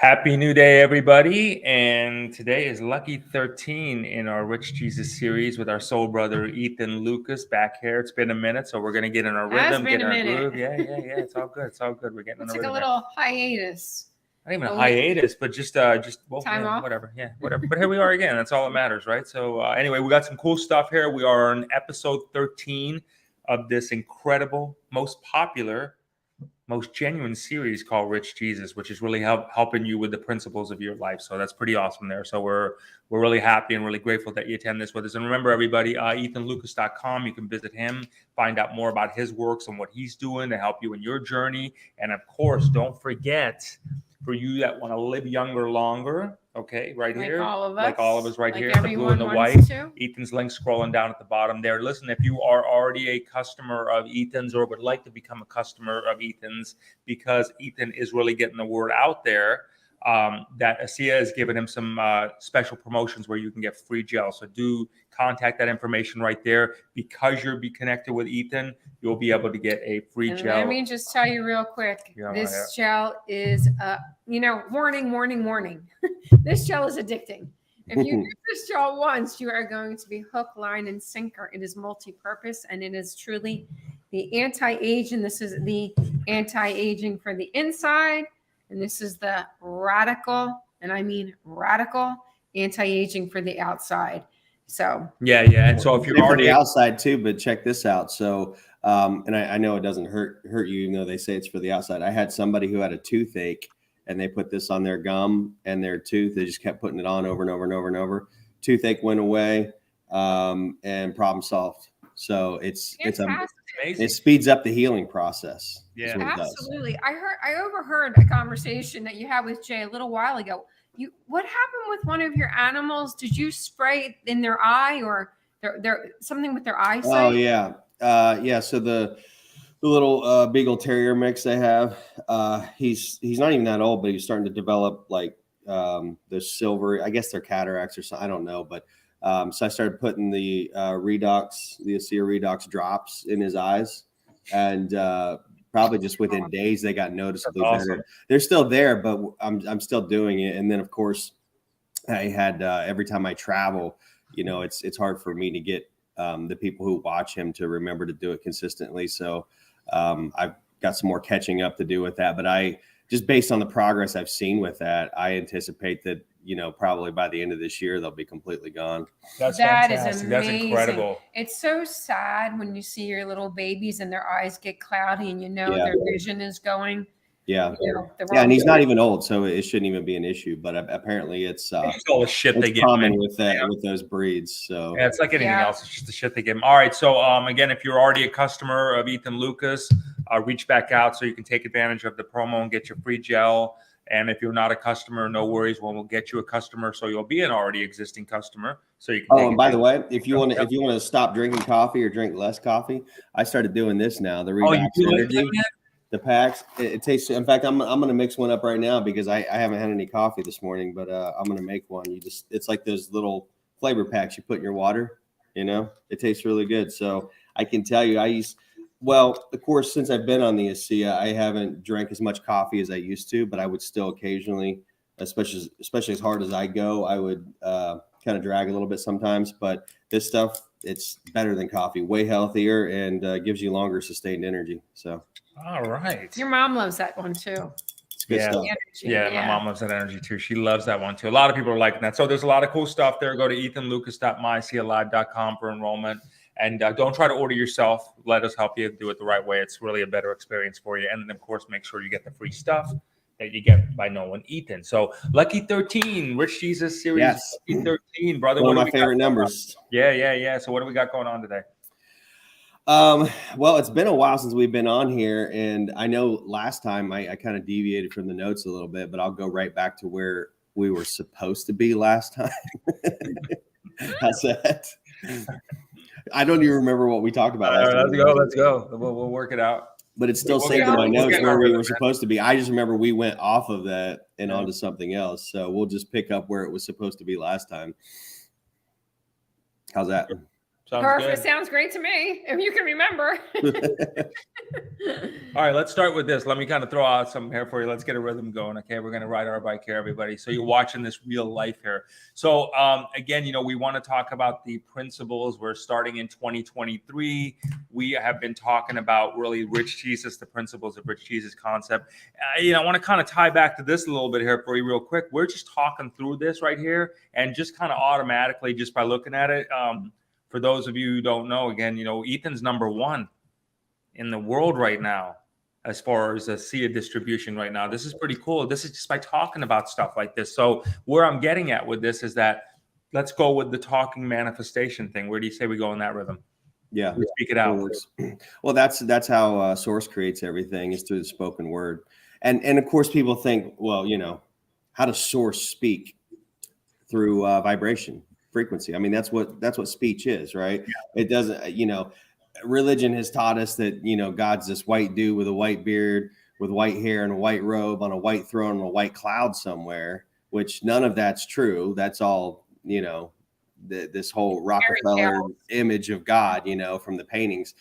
Happy New Day, everybody. And today is Lucky 13 in our Rich Jesus series with our soul brother, Ethan Lucas, back here. It's been a minute, so we're going to get in our rhythm, get in our groove. Yeah. It's all good. It's all good. We're getting in It's a like rhythm. A little hiatus. Not even a hiatus, but just well, time off. Whatever. Yeah, whatever. But here we are again. That's all that matters, right? So anyway, we got some cool stuff here. We are on episode 13 of this incredible, most popular, most genuine series called Rich Jesus, which is really helping you with the principles of your life. So that's pretty awesome there. So we're really happy and really grateful that you attend this with us. And remember, everybody, EthanLucas.com. You can visit him, find out more about his works and what he's doing to help you in your journey. And of course, don't forget, for you that want to live younger longer, okay, right like here, all of us, like all of us right like here, the blue and the white. Ethan's link scrolling down at the bottom there. Listen, if you are already a customer of Ethan's or would like to become a customer of Ethan's, because Ethan is really getting the word out there, that ASEA has given him some special promotions where you can get free gel. So do contact that information right there. Because you'll be connected with Ethan, you'll be able to get a free gel. Let me just tell you real quick. This gel is, warning. This gel is addicting. If you use this gel once, you are going to be hook, line, and sinker. It is multi-purpose, and it is truly the anti-aging. This is the anti-aging for the inside, and this is the radical, and I mean radical, anti-aging for the outside. So yeah. And so if you're already outside too, but check this out. So and I know it doesn't hurt you, even though they say it's for the outside. I had somebody who had a toothache and they put this on their gum and their tooth. They just kept putting it on over and over and over and over. Toothache went away, and problem solved. So it speeds up the healing process. Yeah, absolutely. I overheard a conversation that you had with Jay a little while ago. What happened with one of your animals? Did you spray in their eye or their something with their eyesight? Oh yeah. So the little Beagle Terrier mix they have, he's not even that old, but he's starting to develop like the silver. I guess they're cataracts or something. I don't know, but so I started putting the ASEA Redox drops in his eyes, and probably just within days they got noticeably better. They're still there, but I'm still doing it. And then of course I had every time I travel, it's hard for me to get the people who watch him to remember to do it consistently. So I've got some more catching up to do with that. But just based on the progress I've seen with that, I anticipate that, probably by the end of this year, they'll be completely gone. That fantastic. Is amazing. That's incredible. It's so sad when you see your little babies and their eyes get cloudy and their vision is going. Yeah. And he's not even old, so it shouldn't even be an issue. But apparently it's all the shit they get common with those breeds. So yeah, it's like anything else. It's just the shit they give them. All right. So again, if you're already a customer of Ethan Lucas, reach back out so you can take advantage of the promo and get your free gel. And if you're not a customer, no worries. We'll get you a customer, so you'll be an already existing customer. So you can. Oh, and by the way, if you want to stop drinking coffee or drink less coffee, I started doing this now. The Redox Energy, the packs. It tastes. In fact, I'm going to mix one up right now because I haven't had any coffee this morning, but I'm going to make one. It's like those little flavor packs you put in your water. It tastes really good. So I can tell you, well, of course, since I've been on the ASEA, I haven't drank as much coffee as I used to, but I would still occasionally, especially as hard as I go, I would kind of drag a little bit sometimes. But this stuff, it's better than coffee, way healthier, and gives you longer sustained energy. So, all right. Your mom loves that one too. It's good stuff. Yeah, my mom loves that energy too. She loves that one too. A lot of people are liking that. So there's a lot of cool stuff there. Go to ethanlucas.mysealive.com for enrollment. And don't try to order yourself. Let us help you do it the right way. It's really a better experience for you. And then, of course, make sure you get the free stuff that you get by knowing Ethan. So, Lucky 13, Rich Jesus series. Yes. Lucky 13, brother. One of my favorite numbers. Yeah. So, what do we got going on today? Well, it's been a while since we've been on here. And I know last time I kind of deviated from the notes a little bit, but I'll go right back to where we were supposed to be last time. How's that? I don't even remember what we talked about. Let's go. We'll work it out. But it's still saved in my notes where we were supposed to be. I just remember we went off of that and onto something else. So we'll just pick up where it was supposed to be last time. How's that? Sounds Perfect. good. Sounds great to me. If you can remember. All right, let's start with this. Let me kind of throw out some here for you. Let's get a rhythm going. Okay, we're going to ride our bike here, everybody. So you're watching this real life here. So again, we want to talk about the principles. We're starting in 2023. We have been talking about really Rich Jesus, the principles of Rich Jesus concept. I want to kind of tie back to this a little bit here for you real quick. We're just talking through this right here, and just kind of automatically, just by looking at it, for those of you who don't know, again, Ethan's number one in the world right now as far as a SIA distribution right now. This is pretty cool. This is just by talking about stuff like this. So where I'm getting at with this is that let's go with the talking manifestation thing. Where do you say we go in that rhythm? Yeah, We speak it out. Well, that's how Source creates everything, is through the spoken word. And of course people think, well, how does Source speak? Through vibration, frequency. I mean, that's what speech is, right? Yeah. It doesn't, religion has taught us that, God's this white dude with a white beard, with white hair and a white robe on a white throne on a white cloud somewhere, which none of that's true. That's all, this whole Rockefeller image of God, from the paintings,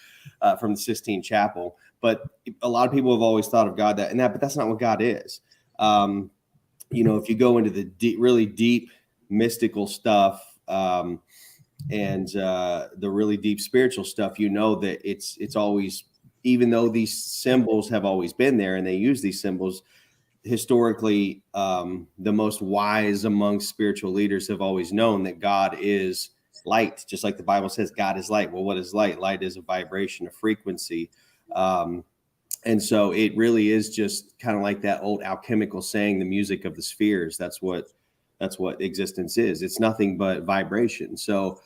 from the Sistine Chapel. But a lot of people have always thought of God but that's not what God is. If you go into the really deep mystical stuff, and the really deep spiritual stuff, that it's always, even though these symbols have always been there and they use these symbols historically, the most wise among spiritual leaders have always known that God is light, just like the Bible says God is light. Well, what is light? Light is a vibration, a frequency. And so it really is just kind of like that old alchemical saying, the music of the spheres. That's what existence is. It's nothing but vibration. So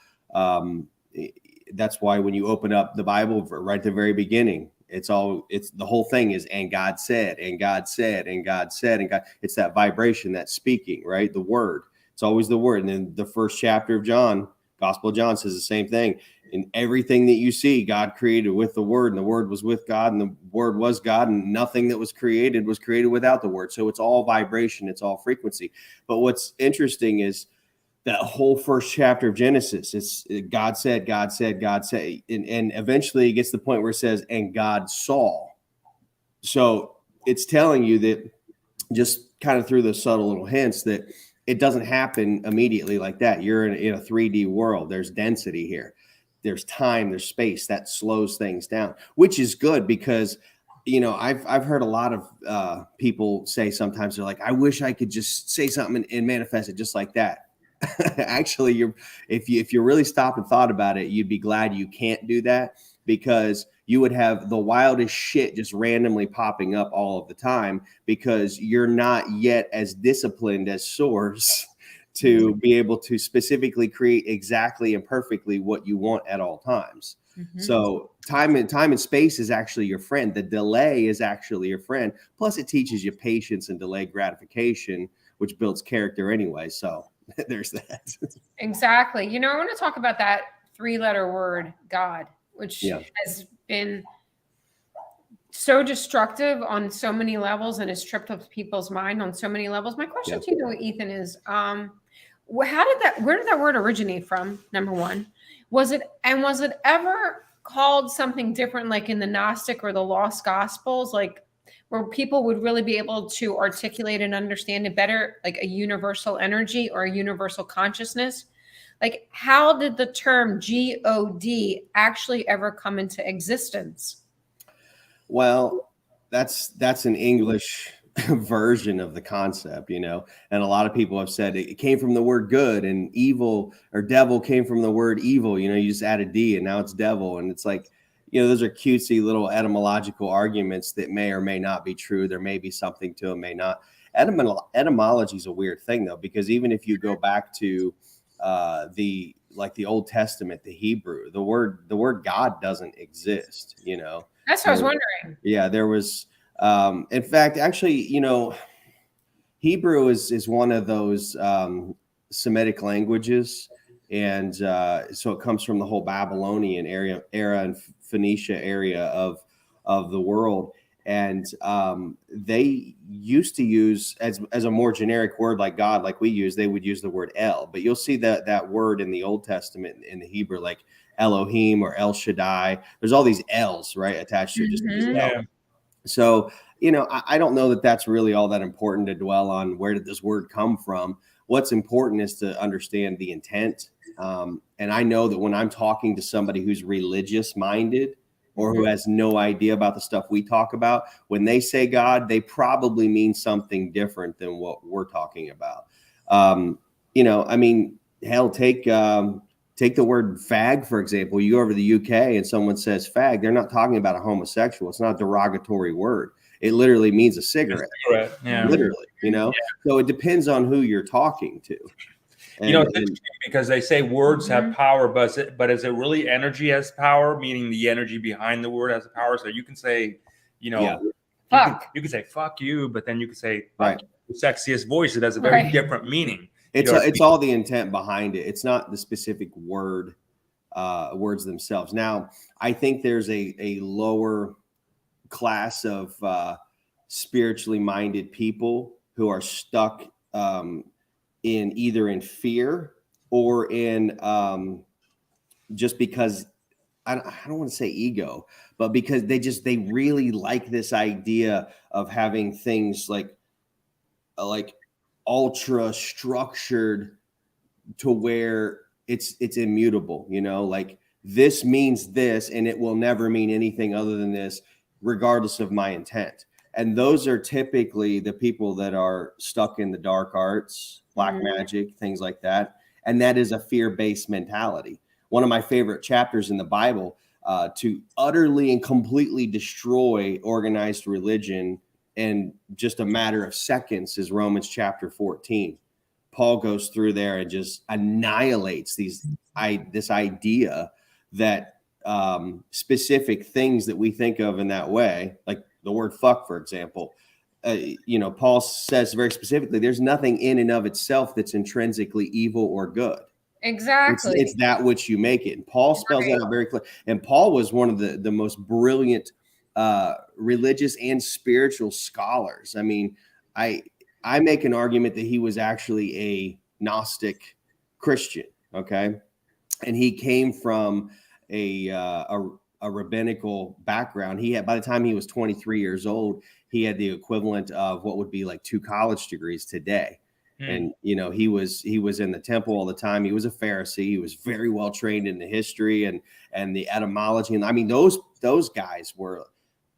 that's why when you open up the Bible right at the very beginning, it's the whole thing is, and God said, and God said, and God said, and God. It's that vibration, that speaking, right? The word. It's always the word. And then the first chapter of John, Gospel of John, says the same thing. In everything that you see, God created with the word, and the word was with God, and the word was God, and nothing that was created without the word. So it's all vibration, it's all frequency. But what's interesting is that whole first chapter of Genesis, it's God said, God said, God said, and eventually it gets to the point where it says, and God saw. So it's telling you that, just kind of through the subtle little hints, that it doesn't happen immediately like that. You're in a 3D world. There's density here. There's time, there's space. That slows things down, which is good because, I've heard a lot of people say sometimes, they're like, I wish I could just say something and manifest it just like that. Actually, if you really stop and thought about it, you'd be glad you can't do that, because you would have the wildest shit just randomly popping up all of the time, because you're not yet as disciplined as Source to be able to specifically create exactly and perfectly what you want at all times. Mm-hmm. So time and space is actually your friend. The delay is actually your friend. Plus, it teaches you patience and delayed gratification, which builds character anyway. So there's that. Exactly. I want to talk about that 3-letter word, God, which has been so destructive on so many levels and has tripped up people's mind on so many levels. My question to you, Ethan, is where did that word originate from? Number one, was it ever called something different, like in the Gnostic or the Lost Gospels, like where people would really be able to articulate and understand it better, like a universal energy or a universal consciousness? Like, how did the term God actually ever come into existence? Well, that's an English version of the concept, and a lot of people have said it came from the word good, and evil or devil came from the word evil. You just add a D and now it's devil. And it's like, those are cutesy little etymological arguments that may or may not be true. There may be something to them, may not. Etymology is a weird thing, though, because even if you go back to the Old Testament, the Hebrew, the word God doesn't exist. That's what I was wondering. Yeah, there was. In fact, actually, Hebrew is one of those Semitic languages, and so it comes from the whole Babylonian era and Phoenicia area of the world. And they used to use as a more generic word like God, like we use, they would use the word El. But you'll see that word in the Old Testament in the Hebrew, like Elohim or El Shaddai. There's all these L's, right, attached to just Mhm. Yeah. so, I don't know that that's really all that important to dwell on. Where did this word come from? What's important is to understand the intent. And I know that when I'm talking to somebody who's religious minded or who has no idea about the stuff we talk about, when they say God, they probably mean something different than what we're talking about. I mean, hell, take the word fag, for example. You go over to the UK and someone says fag, they're not talking about a homosexual. It's not a derogatory word. It literally means a cigarette. Cigarette, yeah. Literally, So it depends on who you're talking to. It's interesting because they say words have power, but is it really energy has power, meaning the energy behind the word has power? So you can say, Fuck. You can say fuck you, but then you can say Right. the sexiest voice. It has a very different meaning. It's all the intent behind it. It's not the specific words themselves. Now, I think there's a lower class of spiritually minded people who are stuck in fear or in just because I don't want to say ego, but because they really like this idea of having things like ultra structured to where it's immutable, like this means this and it will never mean anything other than this, regardless of my intent. And those are typically the people that are stuck in the dark arts, black magic, things like that. And that is a fear-based mentality. One of my favorite chapters in the Bible to utterly and completely destroy organized religion in just a matter of seconds is Romans chapter 14. Paul goes through there and just annihilates this idea that specific things that we think of in that way, like the word fuck, for example, Paul says very specifically, there's nothing in and of itself that's intrinsically evil or good. Exactly. It's that which you make it. And Paul spells that out very clearly. And Paul was one of the most brilliant religious and spiritual scholars. I mean, I make an argument that he was actually a Gnostic Christian. Okay. And he came from a rabbinical background. By the time he was 23 years old, he had the equivalent of what would be like 2 college degrees today. And, he was in the temple all the time. He was a Pharisee. He was very well trained in the history and the etymology. And I mean, those guys were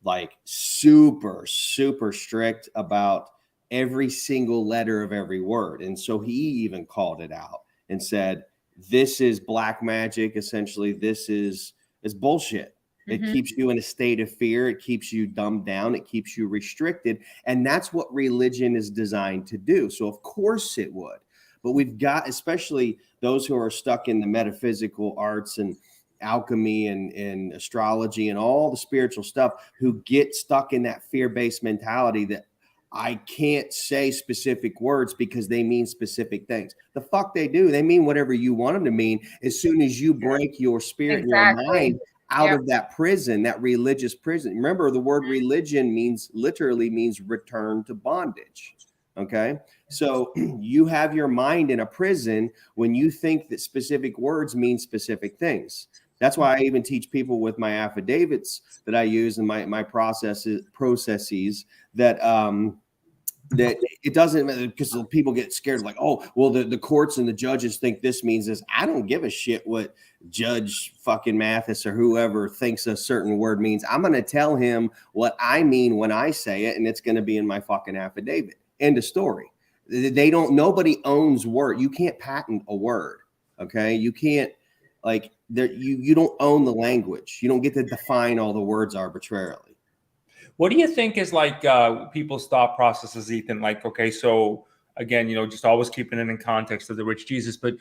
like super, super strict about every single letter of every word. And so he even called it out and said, this is black magic. Essentially, it's bullshit. It keeps you in a state of fear. It keeps you dumbed down. It keeps you restricted. And that's what religion is designed to do. So of course it would. But we've got, especially those who are stuck in the metaphysical arts and alchemy and astrology and all the spiritual stuff, who get stuck in that fear-based mentality that I can't say specific words because they mean specific things. The fuck they do. They mean whatever you want them to mean as soon as you break your spirit and your mind out of that prison, that religious prison. Remember, the word religion literally means return to bondage. Okay. So you have your mind in a prison when you think that specific words mean specific things. That's why I even teach people with my affidavits that I use in my processes that it doesn't matter, because people get scared like, oh, well, the courts and the judges think this means this. I don't give a shit what Judge fucking Mathis or whoever thinks a certain word means. I'm going to tell him what I mean when I say it, and it's going to be in my fucking affidavit. End of story. Nobody owns word. You can't patent a word. Okay. You can't you don't own the language. You don't get to define all the words arbitrarily. What do you think is people's thought processes, Ethan? Okay, so again, just always keeping it in context of the rich Jesus, but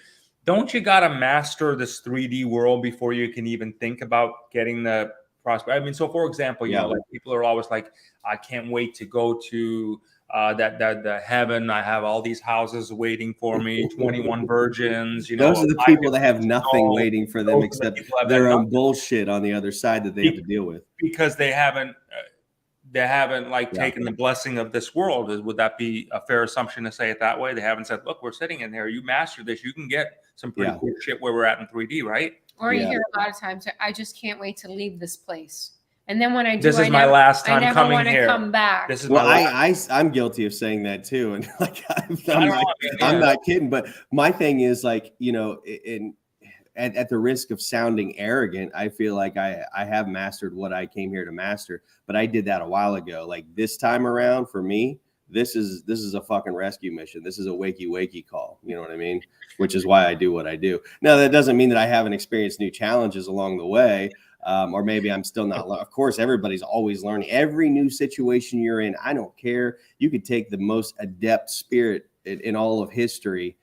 don't you got to master this 3D world before you can even think about getting the prosperity? I mean, so for example, people are always like, I can't wait to go to the heaven. I have all these houses waiting for me, 21 virgins. Those are the people that have nothing waiting for them except their own bullshit on the other side that they have to deal with because they haven't. They haven't like Yeah. taken the blessing of this world. Would that be a fair assumption to say it that way? They haven't said, look, we're sitting in here. You master this. You can get some pretty Yeah. cool shit where we're at in 3D, right? Or you Yeah. hear a lot of times, I just can't wait to leave this place. And then when I do, This is I my never, last I time never coming want to here. come back. This is Well, my last. I'm guilty of saying that too, and like I'm I not, mean, I'm yeah. not kidding. But my thing is like, you know, at the risk of sounding arrogant, I feel like I have mastered what I came here to master. But I did that a while ago. Like this time around, for me, this is a fucking rescue mission. This is a wakey call. You know what I mean? Which is why I do what I do. Now that doesn't mean that I haven't experienced new challenges along the way. Or maybe I'm still not. Of course, everybody's always learning. Every new situation you're in, I don't care. You could take the most adept spirit in all of history,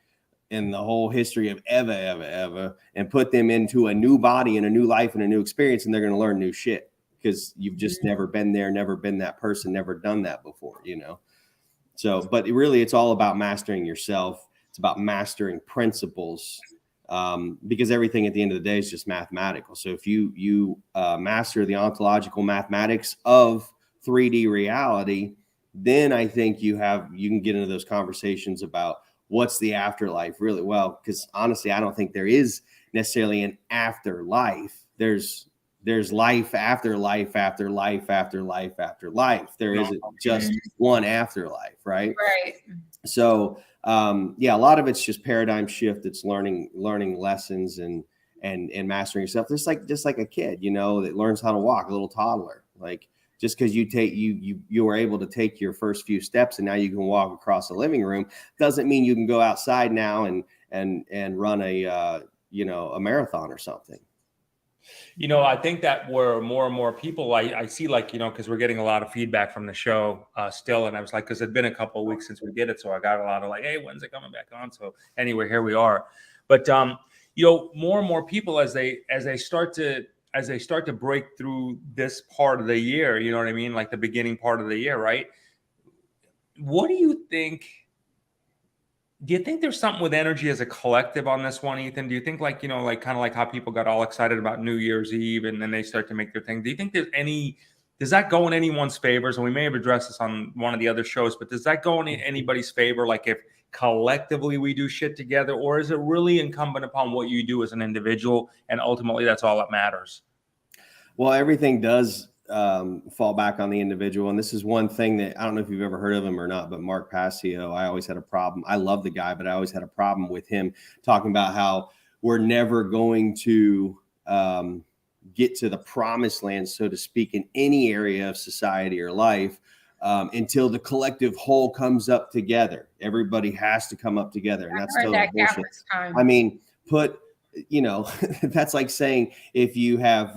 in the whole history of ever, and put them into a new body and a new life and a new experience, and they're going to learn new shit because you've just never been there, never been that person, never done that before, you know? So, but really, it's all about mastering yourself. It's about mastering principles. Because everything at the end of the day is just mathematical. So if you master the ontological mathematics of 3D reality, then I think you can get into those conversations about what's the afterlife really well. Because honestly, I don't think there is necessarily an afterlife. There's life after life after life after life after life. There isn't just one afterlife, right? Right. So yeah, a lot of it's just paradigm shift. It's learning lessons and mastering yourself. Just like a kid, you know, that learns how to walk, a little toddler. Like just because you were able to take your first few steps and now you can walk across the living room doesn't mean you can go outside now and run a marathon or something. You know, I think that where more and more people, I see, like, you know, because we're getting a lot of feedback from the show still. And I was like, because it'd been a couple of weeks since we did it. So I got a lot of like, hey, when's it coming back on? So anyway, here we are. But, you know, more and more people as they start to break through this part of the year, you know what I mean? Like the beginning part of the year, right? What do you think? Do you think there's something with energy as a collective on this one, Ethan? Do you think, like, you know, like kind of like how people got all excited about New Year's Eve and then they start to make their thing? Do you think does that go in anyone's favors? And we may have addressed this on one of the other shows, but does that go in anybody's favor? Like if collectively we do shit together, or is it really incumbent upon what you do as an individual? And ultimately that's all that matters. Well, everything does fall back on the individual. And this is one thing that I don't know if you've ever heard of him or not, but Mark Passio, I always had a problem. I love the guy, but I always had a problem with him talking about how we're never going to get to the promised land, so to speak, in any area of society or life until the collective whole comes up together. Everybody has to come up together. And that's total bullshit. I mean, that's like saying if you have,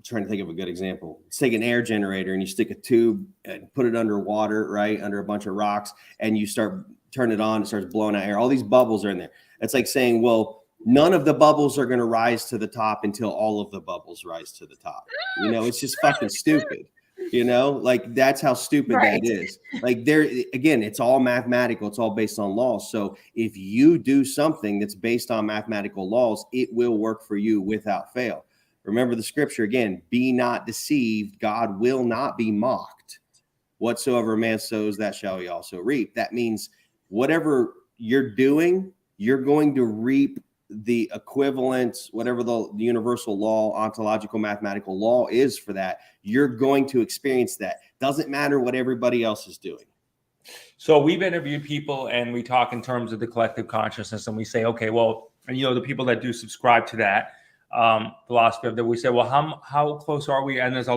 trying to think of a good example. Let's take an air generator and you stick a tube and put it underwater, right? Under a bunch of rocks, and you turn it on, it starts blowing out air. All these bubbles are in there. It's like saying, well, none of the bubbles are going to rise to the top until all of the bubbles rise to the top. You know, it's just fucking stupid. You know, like that's how stupid that is. Like again, it's all mathematical. It's all based on laws. So if you do something that's based on mathematical laws, it will work for you without fail. Remember the scripture again, be not deceived. God will not be mocked. Whatsoever a man sows, that shall he also reap. That means whatever you're doing, you're going to reap the equivalent, whatever the universal law, ontological mathematical law is for that. You're going to experience that. Doesn't matter what everybody else is doing. So we've interviewed people and we talk in terms of the collective consciousness, and we say, okay, well, and you know, the people that do subscribe to that philosophy of that, we say, well, how close are we? And there's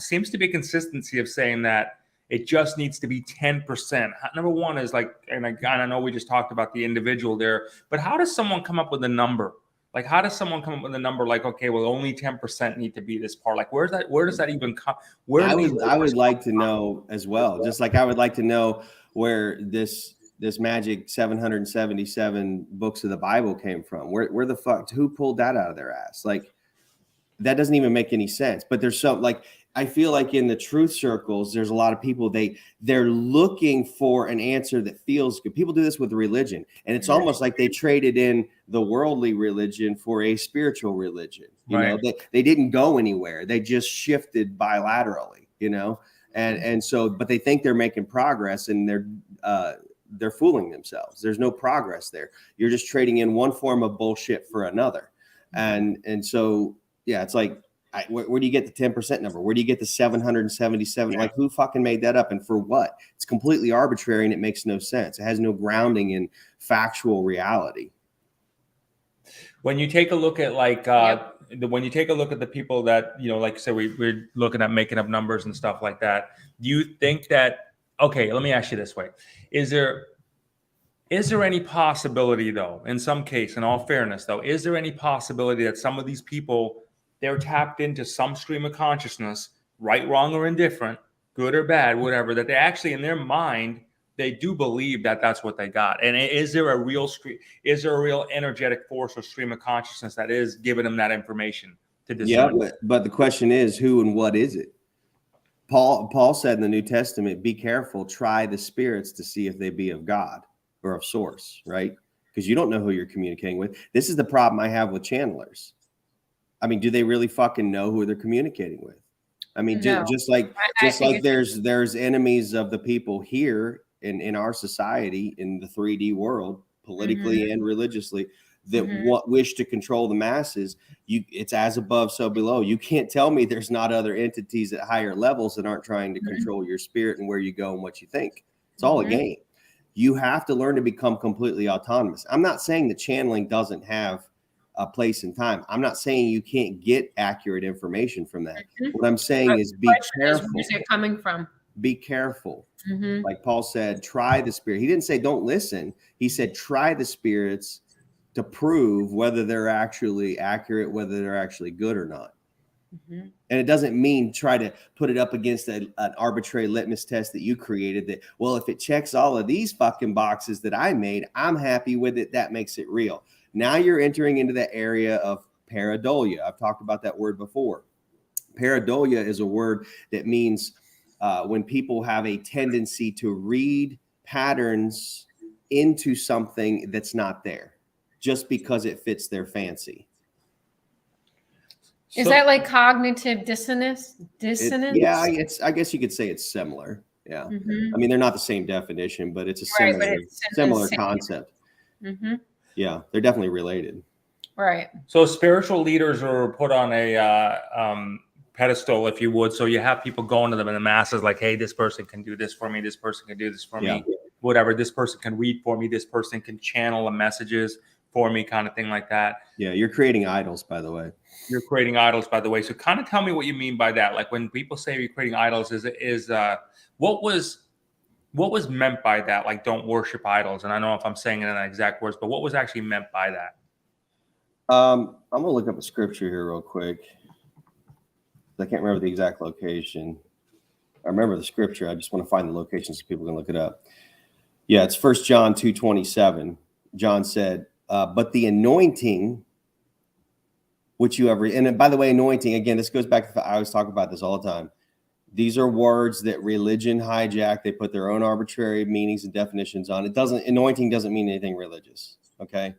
seems to be a consistency of saying that it just needs to be 10%. Number one is like, and again, I know we just talked about the individual there, but how does someone come up with a number? Like, how does someone come up with a number like, okay, well, only 10% need to be this part? Like, where does that even come? I would like to know as well. Just like I would like to know where this magic 777 books of the Bible came from. Where the fuck, who pulled that out of their ass? Like, that doesn't even make any sense. But there's some, like, I feel like in the truth circles, there's a lot of people, they're looking for an answer that feels good. People do this with religion, and it's almost like they traded in the worldly religion for a spiritual religion. You know, Right. they didn't go anywhere. They just shifted bilaterally, you know, and so, but they think they're making progress, and they're fooling themselves. There's no progress there. You're just trading in one form of bullshit for another. And so, yeah, it's like, where do you get the 10% number? Where do you get the 777? Yeah. Like, who fucking made that up, and for what? It's completely arbitrary, and it makes no sense. It has no grounding in factual reality. When you take a look at when you take a look at the people that, you know, like I said, we're looking at making up numbers and stuff like that. Do you think that, okay, let me ask you this way. Is there any possibility, though, in some case, in all fairness, though, is there any possibility that some of these people, they're tapped into some stream of consciousness, right, wrong, or indifferent, good or bad, whatever, that they actually, in their mind, they do believe that that's what they got? And is there a real energetic force or stream of consciousness that is giving them that information to discern? Yeah, but the question is, who and what is it? Paul said in the New Testament, be careful, try the spirits to see if they be of God or of source, right? Because you don't know who you're communicating with. This is the problem I have with channelers. I mean, do they really fucking know who they're communicating with? I mean, No. just like there's enemies of the people here in our society, in the 3D world, politically and religiously, that wish to control the masses. It's as above, so below. You can't tell me there's not other entities at higher levels that aren't trying to control your spirit and where you go and what you think. It's all a game. You have to learn to become completely autonomous. I'm not saying that channeling doesn't have a place in time. I'm not saying you can't get accurate information from that. What I'm saying is be careful. Where's it coming from? Be careful. Like Paul said, try the spirit. He didn't say don't listen. He said try the spirits to prove whether they're actually accurate, whether they're actually good or not. And it doesn't mean try to put it up against an arbitrary litmus test that you created that, well, if it checks all of these fucking boxes that I made, I'm happy with it. That makes it real. Now you're entering into the area of pareidolia. I've talked about that word before. Pareidolia is a word that means when people have a tendency to read patterns into something that's not there just because it fits their fancy. Is that like cognitive dissonance? Yeah, I guess you could say it's similar. Yeah. I mean, they're not the same definition, but it's a similar concept. Yeah, they're definitely related. Right. So spiritual leaders are put on a pedestal, if you would. So you have people going to them in the masses like, hey, this person can do this for me. This person can do this for me. Whatever. This person can read for me. This person can channel the messages for me, kind of thing like that. Yeah, you're creating idols, by the way. You're creating idols, by the way. So kind of tell me what you mean by that. Like when people say you're creating idols, what was meant by that? Like, don't worship idols. And I don't know if I'm saying it in exact words, but what was actually meant by that? I'm gonna look up a scripture here real quick. I can't remember the exact location. I remember the scripture. I just want to find the location so people can look it up. Yeah, it's 1 John 2:27. John said, but the anointing which you ever, and by the way, anointing, again, this goes back to, I always talk about this all the time. These are words that religion hijack. They put their own arbitrary meanings and definitions on. Anointing doesn't mean anything religious. Okay.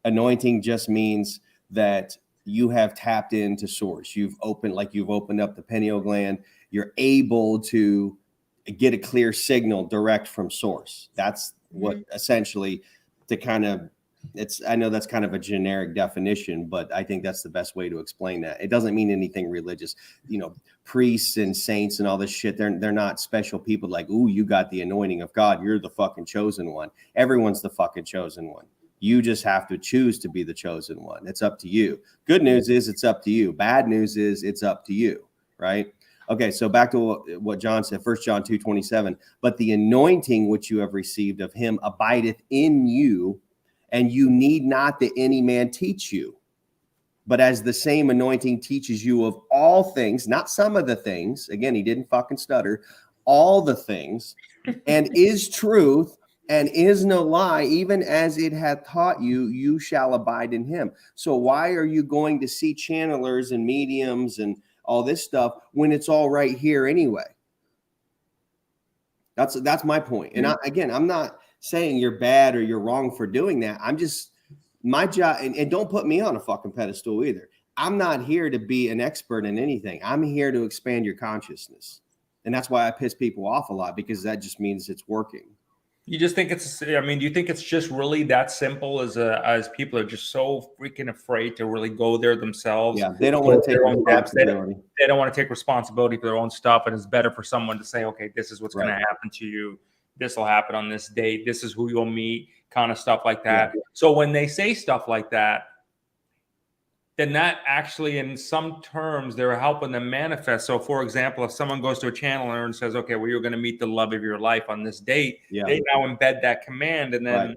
Anointing just means that you have tapped into source. You've opened up the pineal gland. You're able to get a clear signal direct from source. That's what essentially to kind of, I know that's kind of a generic definition, but I think that's the best way to explain that. It doesn't mean anything religious. You know, priests and saints and all this shit, they're not special people like, ooh, you got the anointing of God. You're the fucking chosen one. Everyone's the fucking chosen one. You just have to choose to be the chosen one. It's up to you. Good news is it's up to you. Bad news is it's up to you, right? Okay, so back to what John said, 1 John 2:27. But the anointing which you have received of him abideth in you, and you need not that any man teach you. But as the same anointing teaches you of all things, not some of the things, again, he didn't fucking stutter, all the things, and is truth, and is no lie, even as it hath taught you, you shall abide in him. So why are you going to see channelers and mediums and all this stuff when it's all right here anyway? That's my point. And I'm not saying you're bad or you're wrong for doing that. I'm just my job, and don't put me on a fucking pedestal either. I'm not here to be an expert in anything. I'm here to expand your consciousness. And that's why I piss people off a lot, because that just means it's working. You just think it's, I mean, do you think it's just really that simple as people are just so freaking afraid to really go there themselves? Yeah, they don't want to take responsibility. They don't want to take responsibility for their own stuff. And it's better for someone to say, okay, this is what's going to happen to you. This will happen on this date. This is who you'll meet, kind of stuff like that. Yeah. So when they say stuff like that, then that actually, in some terms, they're helping them manifest. So, for example, if someone goes to a channeler and says, okay, well, you're going to meet the love of your life on this date, they now embed that command, and then,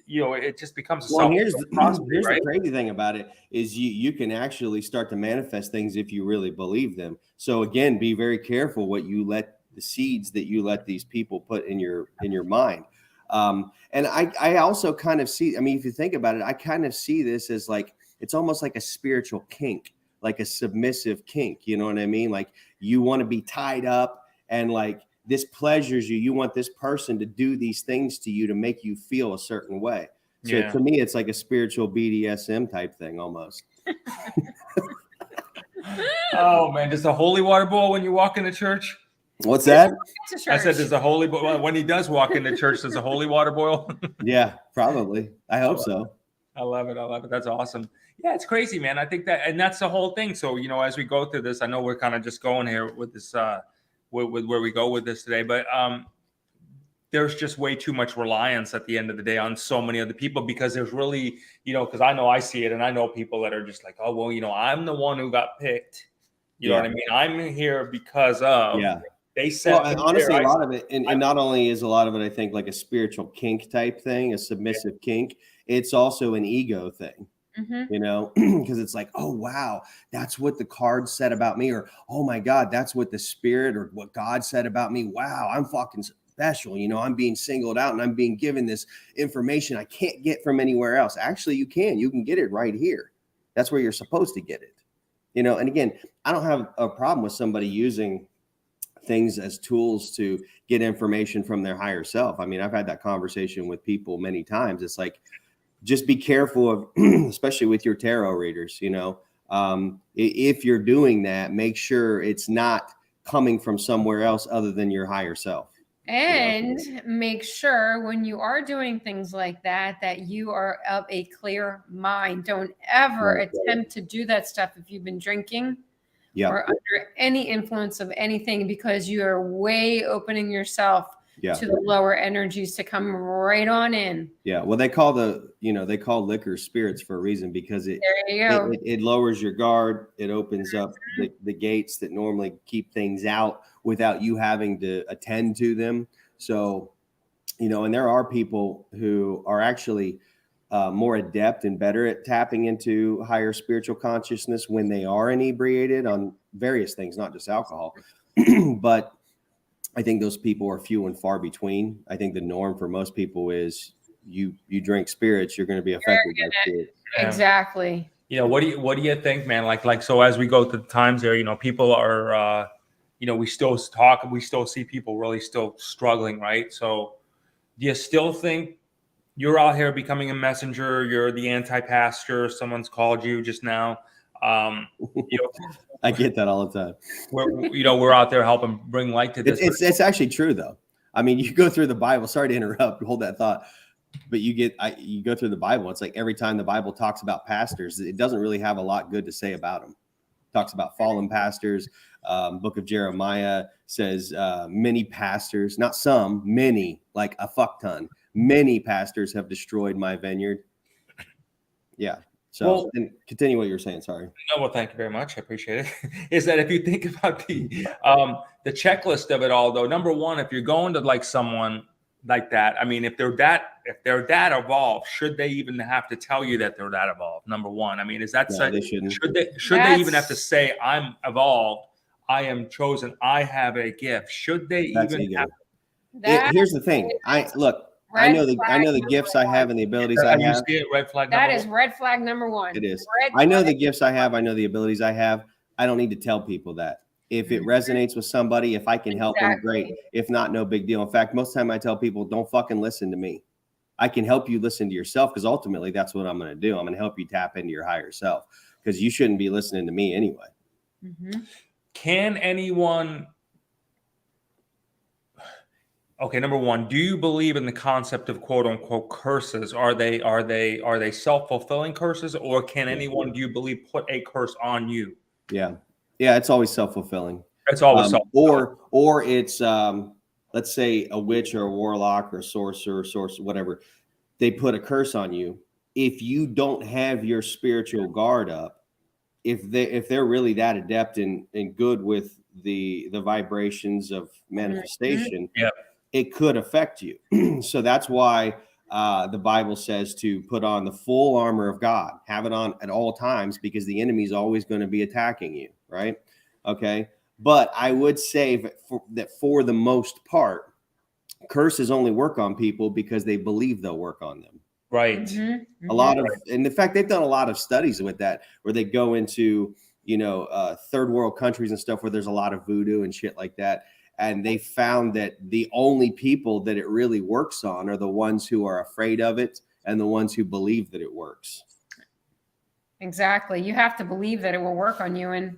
you know, it just becomes a here's the crazy thing about it is you can actually start to manifest things if you really believe them. So again, be very careful what you let, the seeds that you let these people put in your mind. And I also kind of see, I mean, if you think about it, I kind of see this as like, it's almost like a spiritual kink, like a submissive kink. You know what I mean? Like you want to be tied up and like this pleasures you. You want this person to do these things to you to make you feel a certain way. So to me, it's like a spiritual BDSM type thing almost. Oh man, does the holy water boil when you walk into church? What's that? I said, does the holy when he does walk into church, does the holy water boil? Yeah, probably. I hope so. I love it. I love it. That's awesome. Yeah, it's crazy, man. I think that, and that's the whole thing. So, you know, as we go through this, I know we're kind of just going here with this, with where we go with this today, but there's just way too much reliance at the end of the day on so many other people, because there's really, you know, because I know I see it, and I know people that are just like, oh, well, you know, I'm the one who got picked. You know what I mean? I'm here because of. Yeah. They said, well, honestly, a lot of it, and not only is a lot of it, I think, like a spiritual kink type thing, a submissive kink, it's also an ego thing, you know, because it's like, oh, wow, that's what the card said about me, or, oh my God, that's what the spirit or what God said about me. Wow, I'm fucking special. You know, I'm being singled out and I'm being given this information I can't get from anywhere else. Actually, you can get it right here. That's where you're supposed to get it, you know. And again, I don't have a problem with somebody using things as tools to get information from their higher self. I mean, I've had that conversation with people many times. It's like, just be careful of, especially with your tarot readers, you know, if you're doing that, make sure it's not coming from somewhere else other than your higher self. And make sure when you are doing things like that, that you are of a clear mind. Don't ever attempt to do that stuff if you've been drinking or under any influence of anything, because you are way opening yourself to the lower energies to come right on in. Yeah. Well, they call liquor spirits for a reason, because it lowers your guard. It opens up the gates that normally keep things out without you having to attend to them. So, you know, and there are people who are actually more adept and better at tapping into higher spiritual consciousness when they are inebriated on various things, not just alcohol. But I think those people are few and far between. I think the norm for most people is you drink spirits, you're going to be affected by spirits. Exactly. You know, what do you think, man? Like, so as we go through the times there, you know, people are, you know, we still see people really still struggling, right? So do you still think you're out here becoming a messenger? You're the anti-pastor. Someone's called you just now. You know, I get that all the time. We're out there helping bring light to this. It's actually true, though. I mean, you go through the Bible. Sorry to interrupt. Hold that thought. But you go through the Bible. It's like every time the Bible talks about pastors, it doesn't really have a lot good to say about them. It talks about fallen pastors. Book of Jeremiah says many pastors, not some, many, like a fuck ton. Many pastors have destroyed my vineyard. Yeah. So and continue what you're saying. Sorry. No, well, thank you very much. I appreciate it. Is that if you think about the checklist of it all, though, number one, if you're going to like someone like that, I mean, if they're that evolved, should they even have to tell you that they're that evolved? Number one, I mean, is that they shouldn't. Should they even have to say, I'm evolved, I am chosen, I have a gift? Should they even have? Here's the thing. I know the gifts I have and the abilities I have. You see it, red flag. That is red flag number one. It is. I know the gifts I have. I know the abilities I have. I don't need to tell people that. If it resonates with somebody, if I can help them, great. If not, no big deal. In fact, most of the time I tell people, don't fucking listen to me. I can help you listen to yourself, because ultimately that's what I'm going to do. I'm going to help you tap into your higher self, because you shouldn't be listening to me anyway. Mm-hmm. Can anyone? Okay, number one, do you believe in the concept of quote unquote curses? Are they self-fulfilling curses, or can anyone, do you believe, put a curse on you? Yeah. It's always self-fulfilling. It's always Or it's let's say a witch or a warlock or a sorcerer, whatever. They put a curse on you. If you don't have your spiritual guard up, if they're really that adept and good with the vibrations of manifestation, Yeah. it could affect you. So that's why the Bible says to put on the full armor of God, have it on at all times, because the enemy is always going to be attacking you, right? Okay. But I would say that for the most part, curses only work on people because they believe they'll work on them. Right. Mm-hmm. A lot of, and in fact, they've done a lot of studies with that, where they go into, third world countries and stuff where there's a lot of voodoo and shit like that. And they found that the only people that it really works on are the ones who are afraid of it and the ones who believe that it works. Exactly. You have to believe that it will work on you, and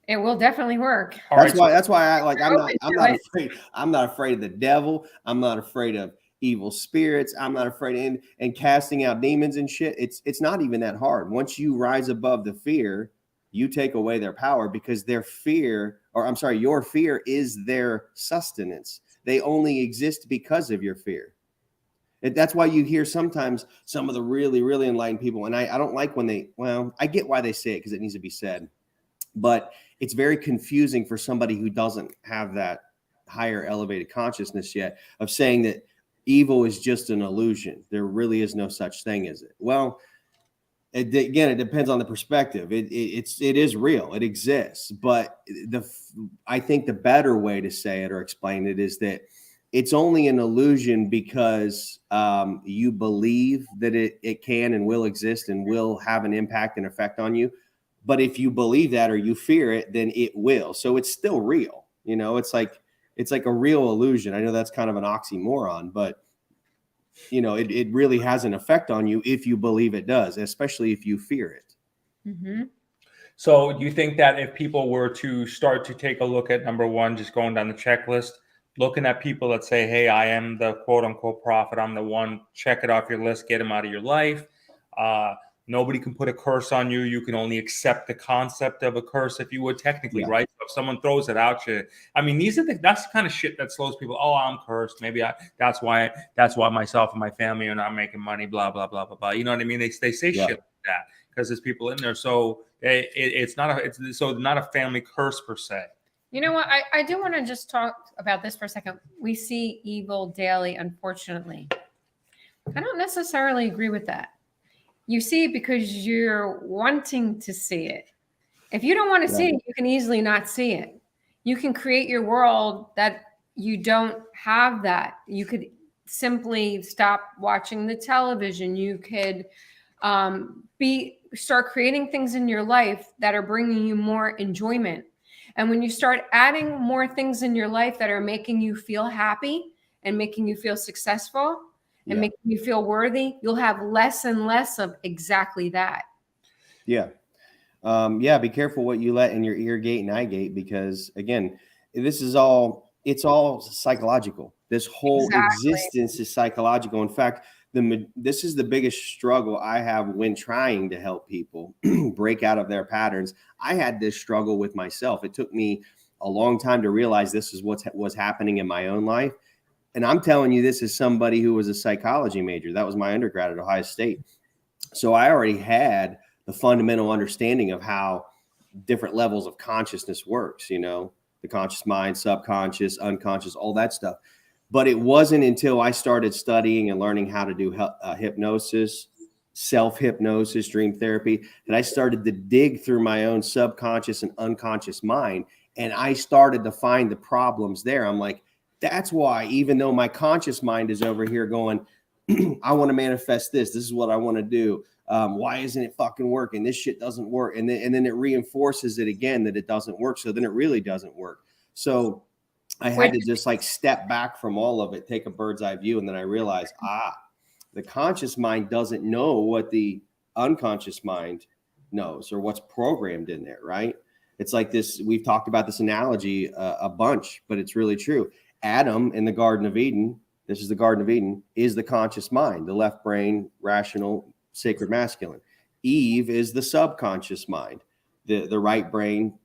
it will definitely work. That's why I like, I'm not afraid. I'm not afraid of the devil. I'm not afraid of evil spirits. I'm not afraid and casting out demons and shit. It's not even that hard. Once you rise above the fear, you take away their power, because your fear is their sustenance. They only exist because of your fear. That's why you hear sometimes some of the really, really enlightened people, and I don't like when I get why they say it, because it needs to be said, but it's very confusing for somebody who doesn't have that higher elevated consciousness yet, of saying that evil is just an illusion. There really is no such thing as it. Well, it depends on the perspective. It is real. It exists. But I think the better way to say it or explain it is that it's only an illusion because you believe that it can and will exist and will have an impact and effect on you. But if you believe that or you fear it, then it will. So it's still real. It's like a real illusion. I know that's kind of an oxymoron, but it really has an effect on you if you believe it does, especially if you fear it. Mm-hmm. So do you think that if people were to start to take a look at, number one, just going down the checklist, looking at people that say, hey, I am the quote unquote prophet, I'm the one, check it off your list, get them out of your life. Nobody can put a curse on you. You can only accept the concept of a curse, if you would, technically, Yeah. right? So if someone throws it out you, I mean, that's the kind of shit that slows people. Oh, I'm cursed. Maybe that's why myself and my family are not making money. Blah blah blah blah blah. You know what I mean? They say shit like that because there's people in there. So it's not a family curse per se. You know what? I do want to just talk about this for a second. We see evil daily, unfortunately. I don't necessarily agree with that. You see it because you're wanting to see it. If you don't want to see it, you can easily not see it. You can create your world that you don't have that. You could simply stop watching the television. You could start creating things in your life that are bringing you more enjoyment. And when you start adding more things in your life that are making you feel happy and making you feel successful and making you feel worthy, you'll have less and less of exactly that. Yeah. Be careful what you let in your ear gate and eye gate, because again, it's all psychological. This whole existence is psychological. In fact, this is the biggest struggle I have when trying to help people break out of their patterns. I had this struggle with myself. It took me a long time to realize this is what was happening in my own life. And I'm telling you, this is somebody who was a psychology major. That was my undergrad at Ohio State. So I already had the fundamental understanding of how different levels of consciousness works, the conscious mind, subconscious, unconscious, all that stuff. But it wasn't until I started studying and learning how to do hypnosis, self-hypnosis, dream therapy, that I started to dig through my own subconscious and unconscious mind. And I started to find the problems there. I'm like, that's why, even though my conscious mind is over here going, I want to manifest this. This is what I want to do. Why isn't it fucking working? This shit doesn't work. And then it reinforces it again that it doesn't work. So then it really doesn't work. So I had to just like step back from all of it, take a bird's eye view. And then I realized, The conscious mind doesn't know what the unconscious mind knows or what's programmed in there, right? It's like this. We've talked about this analogy a bunch, but it's really true. Adam in the Garden of Eden, this is the Garden of Eden, is the conscious mind, the left brain, rational, sacred masculine. Eve is the subconscious mind, the right brain,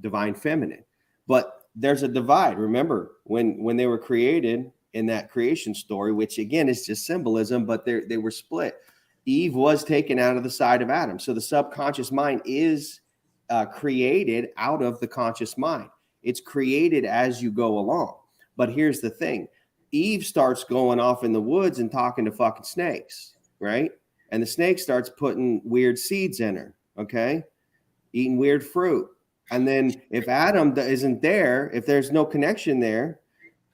divine feminine. But there's a divide. Remember, when they were created in that creation story, which again is just symbolism, but they were split. Eve was taken out of the side of Adam. So the subconscious mind is created out of the conscious mind. It's created as you go along. But here's the thing. Eve starts going off in the woods and talking to fucking snakes, right? And the snake starts putting weird seeds in her, okay? Eating weird fruit. And then if Adam isn't there, if there's no connection there,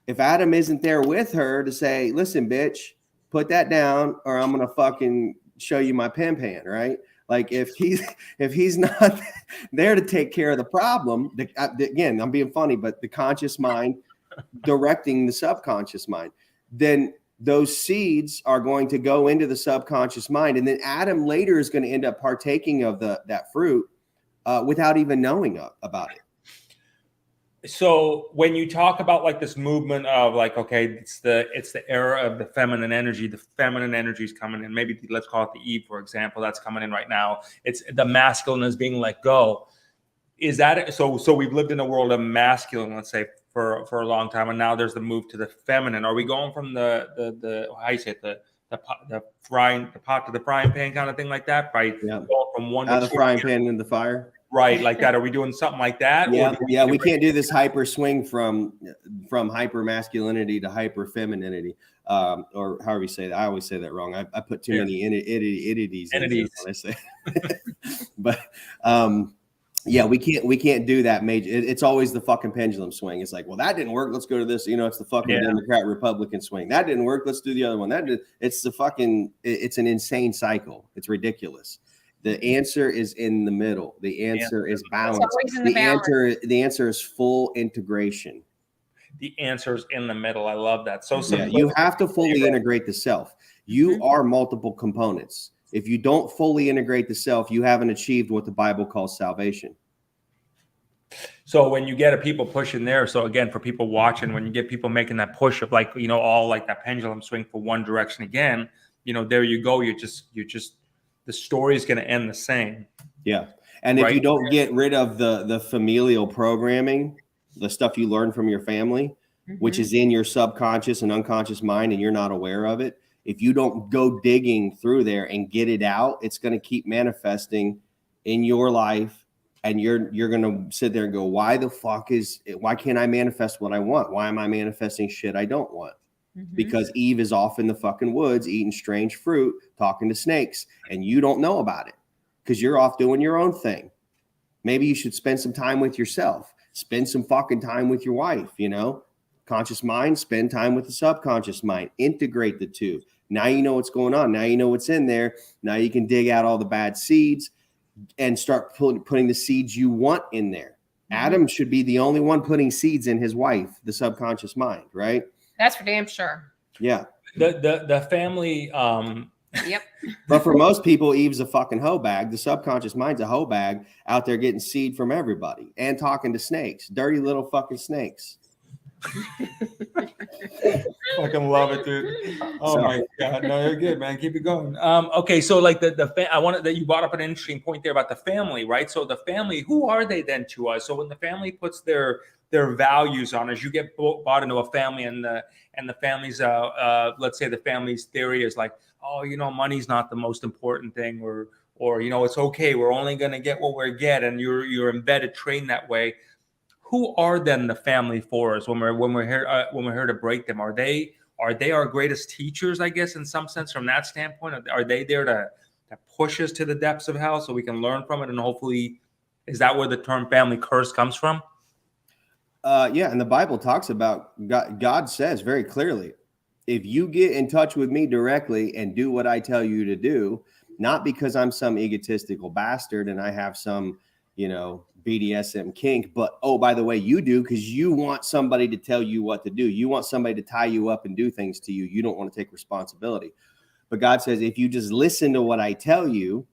if Adam isn't there with her to say, listen, bitch, put that down or I'm going to fucking show you my pan, right? Like if he's not there to take care of the problem, again, I'm being funny, but the conscious mind directing the subconscious mind, then those seeds are going to go into the subconscious mind. And then Adam later is going to end up partaking of that fruit without even knowing about it. So when you talk about like this movement of like, okay, it's the era of the feminine energy. The feminine energy is coming in. Maybe let's call it the Eve, for example, that's coming in right now. It's the masculine is being let go. Is that so? So we've lived in a world of masculine, let's say, for a long time, and now there's the move to the feminine. Are we going from the how you say it, the pot to the frying pan kind of thing like that? Right? Yeah. From one Out to of the frying pan into the fire. Right, like that. Are we doing something like that? Yeah, we can't do this hyper swing from hyper masculinity to hyper femininity, or however you say that. I always say that wrong. I put too many entities in when I say, but yeah, we can't do that major. It's always the fucking pendulum swing. It's like, well, that didn't work. Let's go to this. It's the fucking Democrat Republican swing. That didn't work. Let's do the other one. It's an insane cycle. It's ridiculous. The answer is in the middle. The answer is balance. The answer is full integration. The answer is in the middle. I love that. So you have to fully integrate the self. You are multiple components. If you don't fully integrate the self, you haven't achieved what the Bible calls salvation. So when you get people pushing there, so again, for people watching, when you get people making that push of like, all like that pendulum swing for one direction again, there you go. You're just the story is going to end the same. Yeah. And if you don't get rid of the familial programming, the stuff you learn from your family, which is in your subconscious and unconscious mind, and you're not aware of it, if you don't go digging through there and get it out, it's going to keep manifesting in your life. And you're going to sit there and go, why can't I manifest what I want? Why am I manifesting shit I don't want? Because Eve is off in the fucking woods eating strange fruit, talking to snakes, and you don't know about it because you're off doing your own thing. Maybe you should spend some time with yourself. Spend some fucking time with your wife, Conscious mind, spend time with the subconscious mind. Integrate the two. Now you know what's going on. Now you know what's in there. Now you can dig out all the bad seeds and start putting the seeds you want in there. Adam should be the only one putting seeds in his wife, the subconscious mind, right? That's for damn sure. Yeah. The family. Yep. But for most people, Eve's a fucking hoe bag. The subconscious mind's a hoe bag out there getting seed from everybody and talking to snakes, dirty little fucking snakes. Fucking love it, dude. Oh my god, no, you're good, man. Keep it going. Okay, so like I wanted that you brought up an interesting point there about the family, right? So the family, who are they then to us? So when the family puts their values on us, you get bought into a family, and the family's let's say the family's theory is like, oh, money's not the most important thing, or it's okay, we're only gonna get what we get, and you're embedded, trained that way. Who are then the family for us when we're here to break them? Are they our greatest teachers, I guess, in some sense, from that standpoint? Are they there to push us to the depths of hell so we can learn from it? And hopefully, is that where the term family curse comes from? Yeah, and the Bible talks about God says very clearly, if you get in touch with me directly and do what I tell you to do, not because I'm some egotistical bastard and I have some, BDSM kink, but by the way, you do because you want somebody to tell you what to do. You want somebody to tie you up and do things to you. You don't want to take responsibility. But God says, if you just listen to what I tell you,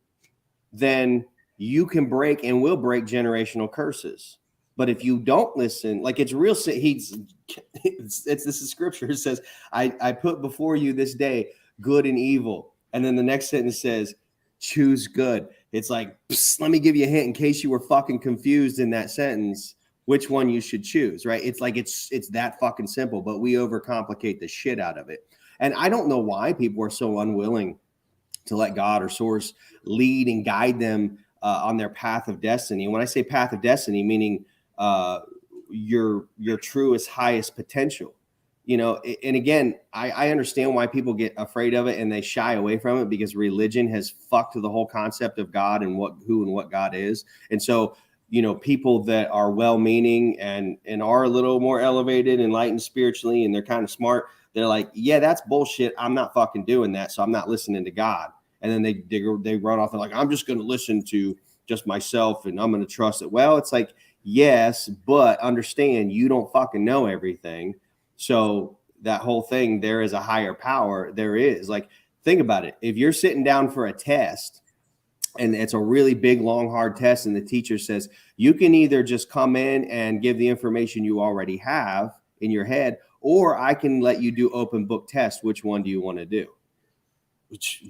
then you can break and will break generational curses. But if you don't listen, like it's real, this is scripture. It says, I put before you this day good and evil. And then the next sentence says, choose good. It's like, let me give you a hint in case you were fucking confused in that sentence, which one you should choose, right? It's like, it's that fucking simple, but we overcomplicate the shit out of it. And I don't know why people are so unwilling to let God or source lead and guide them on their path of destiny. And when I say path of destiny, meaning your truest, highest potential, you know. And again, I understand why people get afraid of it and they shy away from it, because religion has fucked the whole concept of God and who and what God is. And so, you know, people that are well-meaning and are a little more elevated, enlightened spiritually, and they're kind of smart, they're like, yeah, that's bullshit. I'm not fucking doing that. So I'm not listening to God. And then they run off and like, I'm just going to listen to just myself and I'm going to trust it. Well, it's like, yes, but understand you don't fucking know everything. So that whole thing, there is a higher power. There is, like, think about it. If you're sitting down for a test and it's a really big, long, hard test, and the teacher says, you can either just come in and give the information you already have in your head, or I can let you do open book test. Which one do you want to do?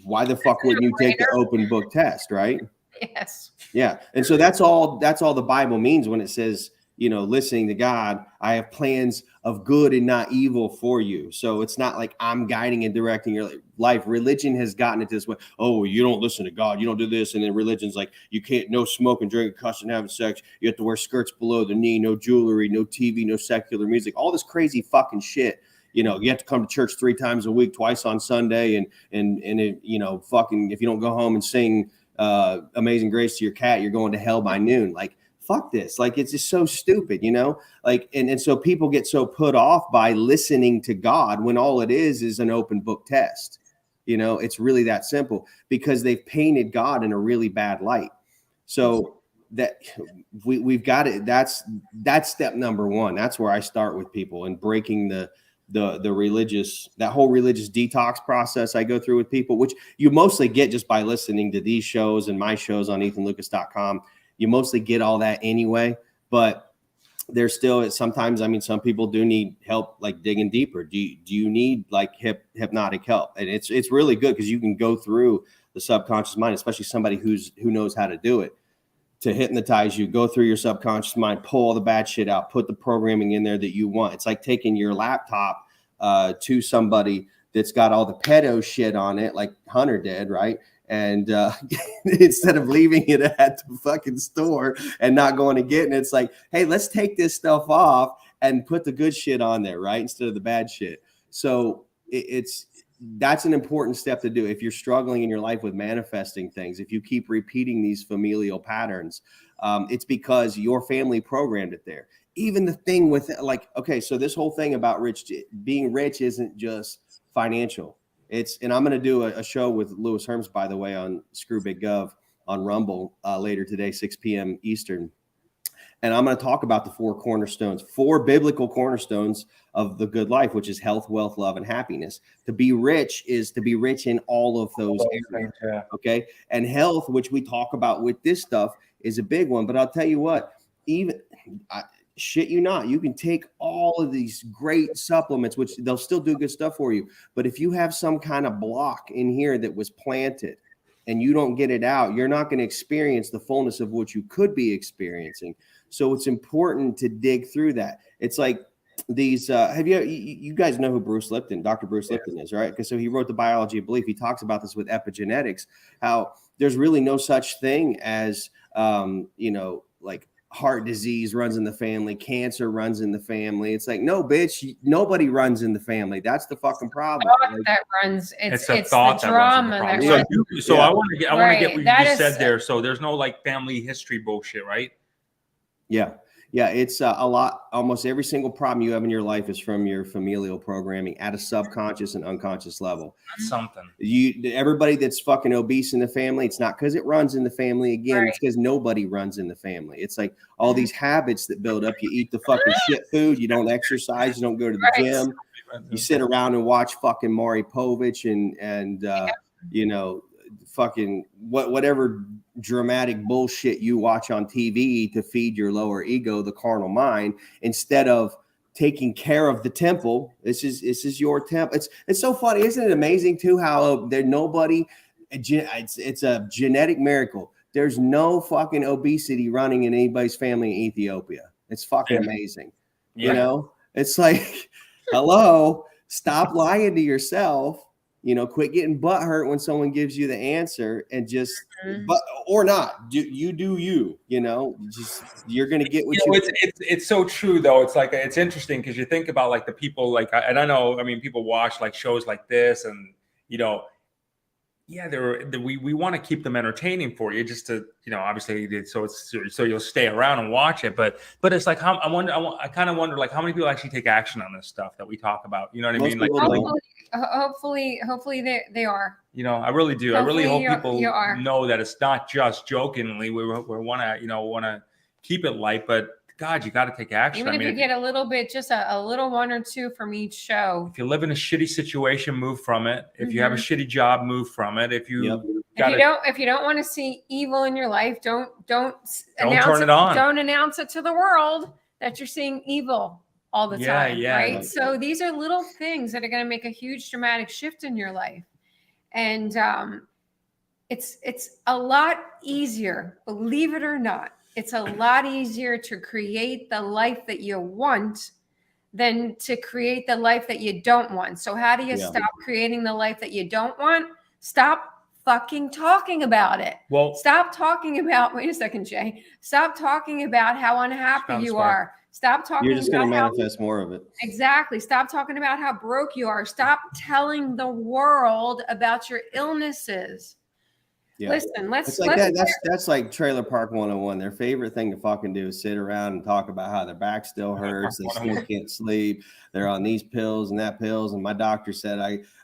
Why the fuck wouldn't you take the open book test, right? Yes. Yeah. And so that's all the Bible means when it says, you know, listening to God, I have plans of good and not evil for you. So it's not like I'm guiding and directing your life. Religion has gotten it this way. Oh, you don't listen to God, you don't do this. And then religion's like, you can't, no smoking, drinking, cussing, having sex. You have to wear skirts below the knee, no jewelry, no TV, no secular music, all this crazy fucking shit. You know, you have to come to church 3 times a week, twice on Sunday. And it, you know, fucking, if you don't go home and sing Amazing Grace to your cat, you're going to hell by noon. Like, fuck this. Like, it's just so stupid, you know, like, and so people get so put off by listening to God when all it is an open book test. You know, it's really that simple, because they've painted God in a really bad light. So that we've got it. That's step number 1. That's where I start with people, and breaking the religious, that whole religious detox process I go through with people, which you mostly get just by listening to these shows and my shows on EthanLucas.com. You mostly get all that anyway, but there's still sometimes, I mean, some people do need help, like digging deeper. Do you need like hypnotic help? And it's really good, because you can go through the subconscious mind, especially somebody who knows how to do it, to hypnotize you, go through your subconscious mind, pull all the bad shit out, put the programming in there that you want. It's like taking your laptop to somebody that's got all the pedo shit on it, like Hunter did, right? And instead of leaving it at the fucking store and not going to get it, it's like, hey, let's take this stuff off and put the good shit on there, right? Instead of the bad shit. So that's an important step to do. If you're struggling in your life with manifesting things, if you keep repeating these familial patterns, it's because your family programmed it there. Even the thing with, like, okay, so this whole thing about being rich isn't just financial. And I'm going to do a show with Louis Herms, by the way, on Screw Big Gov on Rumble later today, 6 p.m. Eastern. And I'm going to talk about the 4 biblical cornerstones of the good life, which is health, wealth, love, and happiness. To be rich is to be rich in all of those areas. Yeah. Okay. And health, which we talk about with this stuff, is a big one. But I'll tell you what, shit you not, you can take all of these great supplements, which they'll still do good stuff for you. But if you have some kind of block in here that was planted and you don't get it out, you're not going to experience the fullness of what you could be experiencing. So it's important to dig through that. It's like these, you guys know who Bruce Lipton, Dr. Bruce Lipton is, right? Because so he wrote The Biology of Belief. He talks about this with epigenetics, how there's really no such thing as, like, heart disease runs in the family, cancer runs in the family. It's like, no, bitch, nobody runs in the family. That's the fucking problem. Like, that runs. It's a thought the that drama runs that runs. So I want to get what you just said there. So there's no like family history bullshit, right? Yeah. It's a lot. Almost every single problem you have in your life is from your familial programming at a subconscious and unconscious level. That's something. Everybody that's fucking obese in the family, it's not because it runs in the family. Again, It's because nobody runs in the family. It's like all these habits that build up. You eat the fucking shit food. You don't exercise. You don't go to the gym. You sit around and watch fucking Maury Povich and you know, fucking whatever dramatic bullshit you watch on TV to feed your lower ego, the carnal mind, instead of taking care of the temple. This is your temple. It's so funny, isn't it amazing too how there's nobody. It's a genetic miracle. There's no fucking obesity running in anybody's family in Ethiopia. It's fucking amazing. You know, it's like, hello, stop lying to yourself. You know, quit getting butthurt when someone gives you the answer, and just, but or not. Do you? You know, just you're gonna get what you. It's so true though. It's like it's interesting because you think about like the people like, and I know, I mean, people watch like shows like this, and you know, yeah, we want to keep them entertaining for you, just to, you know, obviously, so you'll stay around and watch it. But it's like, I kind of wonder like how many people actually take action on this stuff that we talk about. You know what I mean? Like, hopefully they are. You know, I really do. Hopefully I really hope people are. know that it's not just jokingly. We want to keep it light, but God, you got to take action. Even if you get a little bit, just a little one or two from each show. If you live in a shitty situation, move from it. If you have a shitty job, move from it. If you don't want to see evil in your life, don't turn it on. Don't announce it to the world that you're seeing evil all the time. Right. So these are little things that are going to make a huge dramatic shift in your life. And it's a lot easier, believe it or not. It's a lot easier to create the life that you want than to create the life that you don't want. So how do you stop creating the life that you don't want? Stop fucking talking about it. Well, stop talking about, wait a second, Jay. Stop talking about how unhappy you are. Stop talking. You're just going to manifest more of it. Exactly. Stop talking about how broke you are. Stop telling the world about your illnesses. Yeah. Listen, it's like that's like Trailer Park 101. Their favorite thing to fucking do is sit around and talk about how their back still hurts, they still can't sleep, they're on these pills and that pills, and my doctor said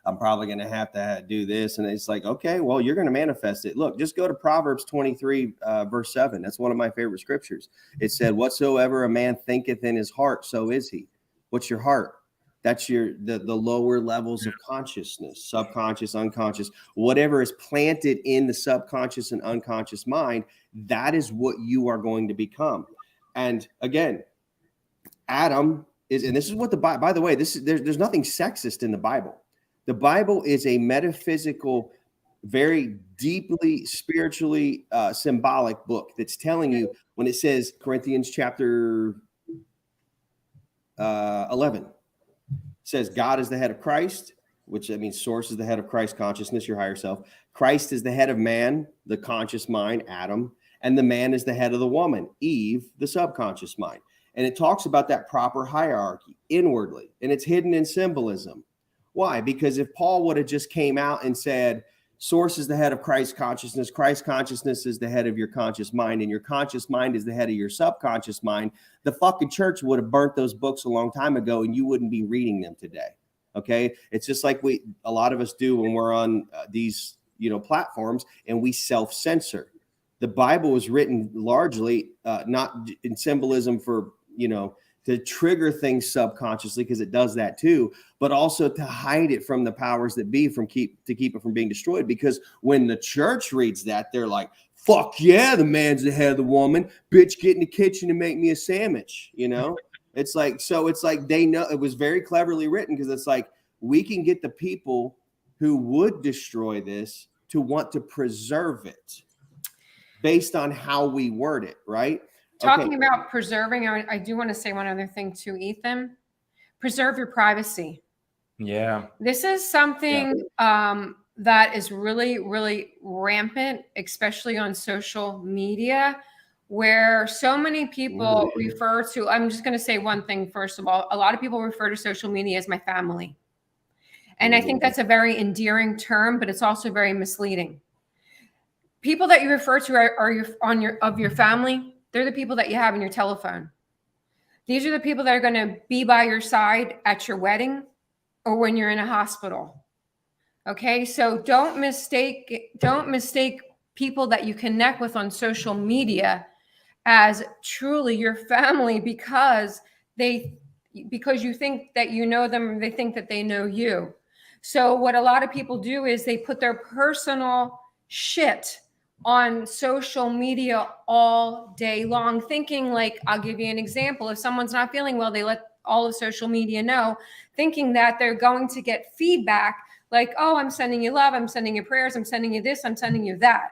I'm probably going to have to do this. And it's like, okay, well, you're going to manifest it. Look, just go to Proverbs 23 verse 7. That's one of my favorite scriptures. It said, whatsoever a man thinketh in his heart, so is he. What's your heart? That's the lower levels of consciousness, subconscious, unconscious, whatever is planted in the subconscious and unconscious mind. That is what you are going to become. And again, Adam is, and this is what by the way, there's nothing sexist in the Bible. The Bible is a metaphysical, very deeply spiritually symbolic book that's telling you, when it says Corinthians chapter 11. Says God is the head of Christ, which that means source is the head of Christ consciousness, your higher self. Christ is the head of man, the conscious mind, Adam, and the man is the head of the woman, Eve, the subconscious mind. And it talks about that proper hierarchy inwardly, and it's hidden in symbolism. Why? Because if Paul would have just came out and said, source is the head of Christ consciousness is the head of your conscious mind, and your conscious mind is the head of your subconscious mind, the fucking church would have burnt those books a long time ago, and you wouldn't be reading them today. Okay. It's just like a lot of us do when we're on these, platforms, and we self-censor. The Bible was written largely not in symbolism for, to trigger things subconsciously, because it does that too, but also to hide it from the powers that be, to keep it from being destroyed. Because when the church reads that, they're like, fuck yeah, the man's the head of the woman, bitch, get in the kitchen and make me a sandwich. It's like they know it was very cleverly written, because it's like, we can get the people who would destroy this to want to preserve it based on how we word it, right? Talking about preserving, I do want to say one other thing too, Ethan. Preserve your privacy. Yeah. This is something that is really, really rampant, especially on social media, where so many people refer to, I'm just going to say one thing first of all. A lot of people refer to social media as my family. And I think that's a very endearing term, but it's also very misleading. People that you refer to are of your family. They're the people that you have in your telephone. These are the people that are going to be by your side at your wedding or when you're in a hospital. Okay, so don't mistake people that you connect with on social media as truly your family, because they because you think that you know them, they think that they know you. So what a lot of people do is they put their personal shit on social media all day long, thinking like, I'll give you an example. If someone's not feeling well, they let all of social media know, thinking that they're going to get feedback like, oh, I'm sending you love, I'm sending you prayers, I'm sending you this, I'm sending you that.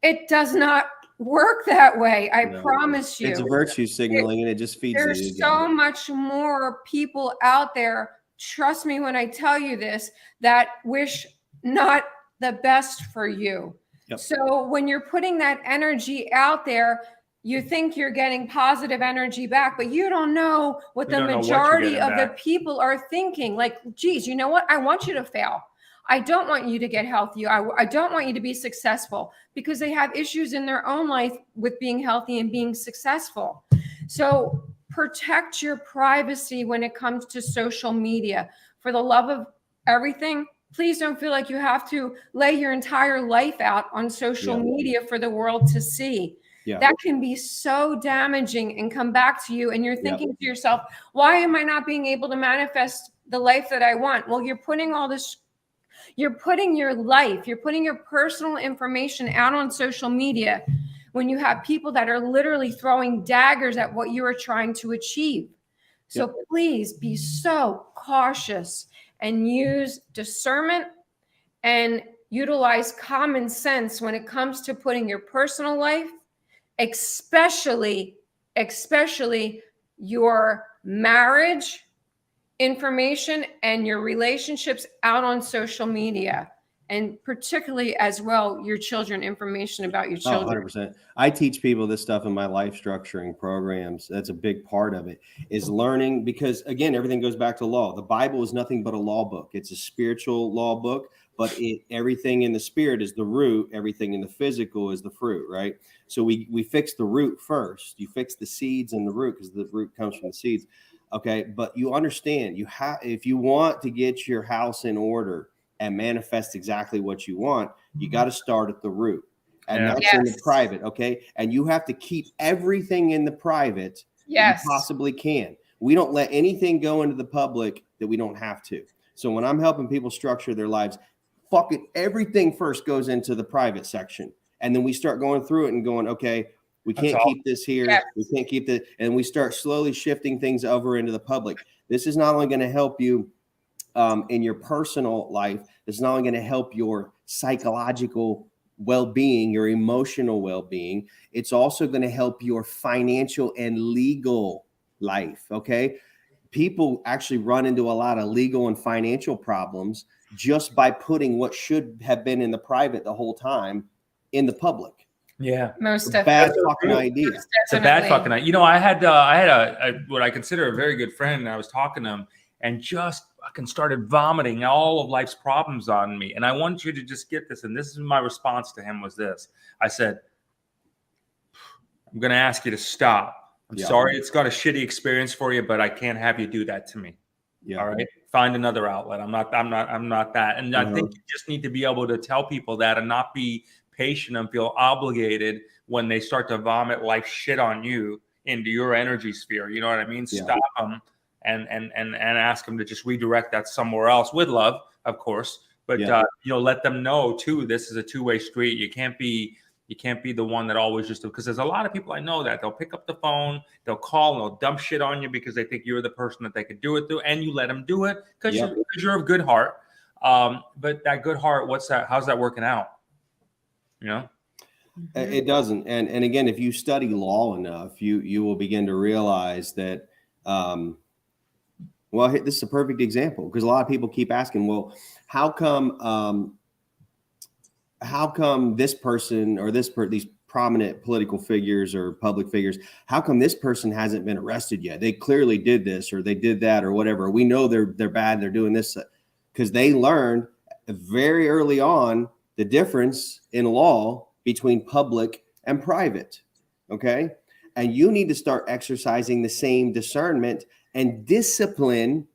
It does not work that way. I promise you. It's a virtue signaling, and it just feeds you. There's so much more people out there, trust me when I tell you this, that wish not the best for you. Yep. So when you're putting that energy out there, you think you're getting positive energy back, but you don't know what the majority of the people are thinking. Like, geez, you know what? I want you to fail. I don't want you to get healthy. I don't want you to be successful, because they have issues in their own life with being healthy and being successful. So protect your privacy when it comes to social media. For the love of everything, please don't feel like you have to lay your entire life out on social media for the world to see. That can be so damaging and come back to you. And you're thinking to yourself, why am I not being able to manifest the life that I want? Well, you're putting all this, you're putting your life, you're putting your personal information out on social media when you have people that are literally throwing daggers at what you are trying to achieve. So please be so cautious and use discernment and utilize common sense when it comes to putting your personal life, especially your marriage information and your relationships out on social media, and particularly as well your children, information about your children. 100%. I teach people this stuff in my life structuring programs. That's a big part of it, is learning, because again, everything goes back to law. The Bible is nothing but a law book. It's a spiritual law book, but everything in the spirit is the root. Everything in the physical is the fruit, right? So we fix the root first. You fix the seeds and the root, because the root comes from the seeds. Okay. But you understand, if you want to get your house in order and manifest exactly what you want, you got to start at the root. And that's in the private. Okay. And you have to keep everything in the private that you possibly can. We don't let anything go into the public that we don't have to. So when I'm helping people structure their lives, everything first goes into the private section. And then we start going through it and going, okay, we can't keep this here. Yes. We can't keep that. And we start slowly shifting things over into the public. This is not only going to help you in your personal life. This is not only going to help your psychological well-being, your emotional well-being. It's also going to help your financial and legal life. Okay. People actually run into a lot of legal and financial problems just by putting what should have been in the private the whole time in the public. Yeah, most bad fucking idea. It's a bad fucking idea. You know, I had a what I consider a very good friend, and I was talking to him, and just fucking started vomiting all of life's problems on me. And I want you to just get this. And this is my response to him was this. I said, I'm going to ask you to stop. I'm sorry it's got a shitty experience for you, but I can't have you do that to me. Yeah. All right. Find another outlet. I'm not that. And I think you just need to be able to tell people that and not be patient and feel obligated when they start to vomit life shit on you into your energy sphere. You know what I mean? Yeah. Stop them and ask them to just redirect that somewhere else with love, of course. But let them know too, this is a two-way street. You can't be the one that always just, because there's a lot of people I know that they'll pick up the phone, they'll call, and they'll dump shit on you because they think you're the person that they could do it to, and you let them do it because you're of good heart. But that good heart, what's that? How's that working out? You know, it doesn't. And again, if you study law enough, you will begin to realize that. Well, this is a perfect example, because a lot of people keep asking, well, how come this person or these prominent political figures or public figures, how come this person hasn't been arrested yet? They clearly did this or they did that or whatever. We know they're bad. They're doing this because they learned very early on the difference in law between public and private. Okay. And you need to start exercising the same discernment and discipline.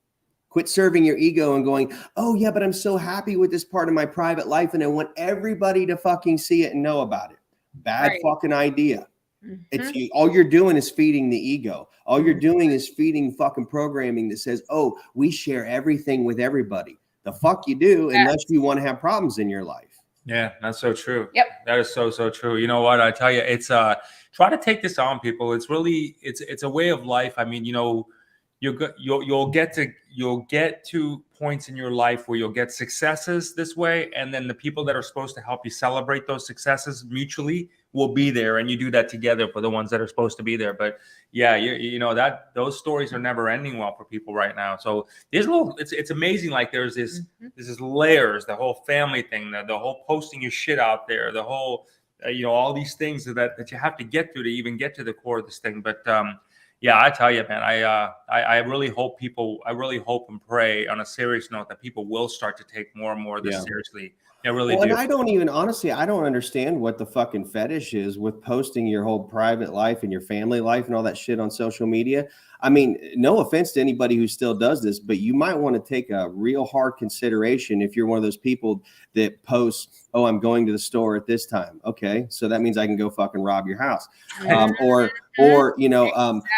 Quit serving your ego and going, oh yeah, but I'm so happy with this part of my private life and I want everybody to fucking see it and know about it. Bad fucking idea. Mhm. All you're doing is feeding the ego. All you're doing is feeding fucking programming that says, "Oh, we share everything with everybody." The fuck you do, Yes. unless you want to have problems in your life. Yeah, that's so true. Yep. That is so true. You know what? I tell you, it's try to take this on, people. It's really it's a way of life. I mean, you know, you'll get to points in your life where you'll get successes this way, and then the people that are supposed to help you celebrate those successes mutually will be there, and you do that together for the ones that are supposed to be there. But yeah, you know that those stories are never ending well for people right now. So there's it's amazing. Like there's this layers, the whole family thing, the whole posting your shit out there, the whole you know, all these things that you have to get through to even get to the core of this thing. But yeah, I tell you, man, I really hope I really hope and pray on a serious note that people will start to take more and more of this seriously. I really Well, do. and I don't even honestly, I don't understand what the fucking fetish is with posting your whole private life and your family life and all that shit on social media. I mean, no offense to anybody who still does this, but you might want to take a real hard consideration if you're one of those people that posts, "Oh, I'm going to the store at this time." Okay, so that means I can go fucking rob your house, or you know,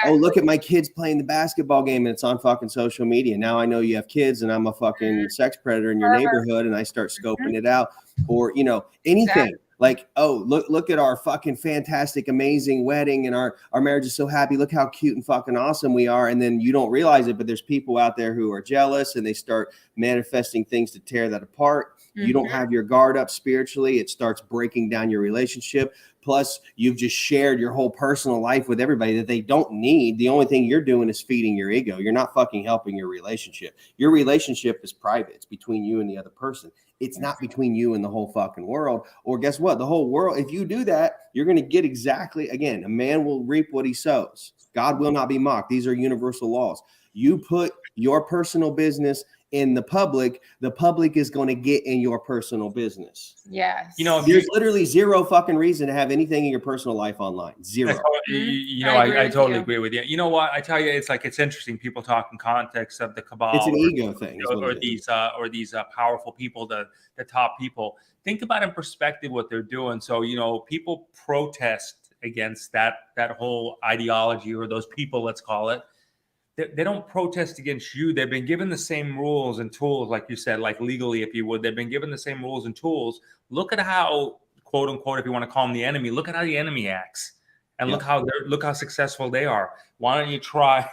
"Oh, look at my kids playing the basketball game and it's on fucking social media." Now I know you have kids, and I'm a fucking sex predator in your neighborhood, and I start scoping it out, or you know, anything. Like, "Oh, look at our fucking fantastic, amazing wedding, and our marriage is so happy. Look how cute and fucking awesome we are." And then you don't realize it, but there's people out there who are jealous, and they start manifesting things to tear that apart. You don't have your guard up spiritually. It starts breaking down your relationship. Plus, you've just shared your whole personal life with everybody that they don't need. The only thing you're doing is feeding your ego. You're not fucking helping your relationship. Your relationship is private. It's between you and the other person. It's not between you and the whole fucking world. Or guess what? The whole world, if you do that, you're going to get exactly, again, a man will reap what he sows. God will not be mocked. These are universal laws. You put your personal business in the public is going to get in your personal business. Yes. You know, There's literally zero fucking reason to have anything in your personal life online. Zero. You know, I totally agree with you. You know what? I tell you, it's like, it's interesting. People talk in context of the cabal. It's an ego thing. Or these powerful people, the top people. Think about in perspective what they're doing. So, you know, people protest against that whole ideology, or those people, let's call it. They don't protest against you. They've been given the same rules and tools, like you said, like legally, if you would. They've been given the same rules and tools. Look at how, quote unquote, if you want to call them the enemy, look at how the enemy acts, and look how successful they are. Why don't you try?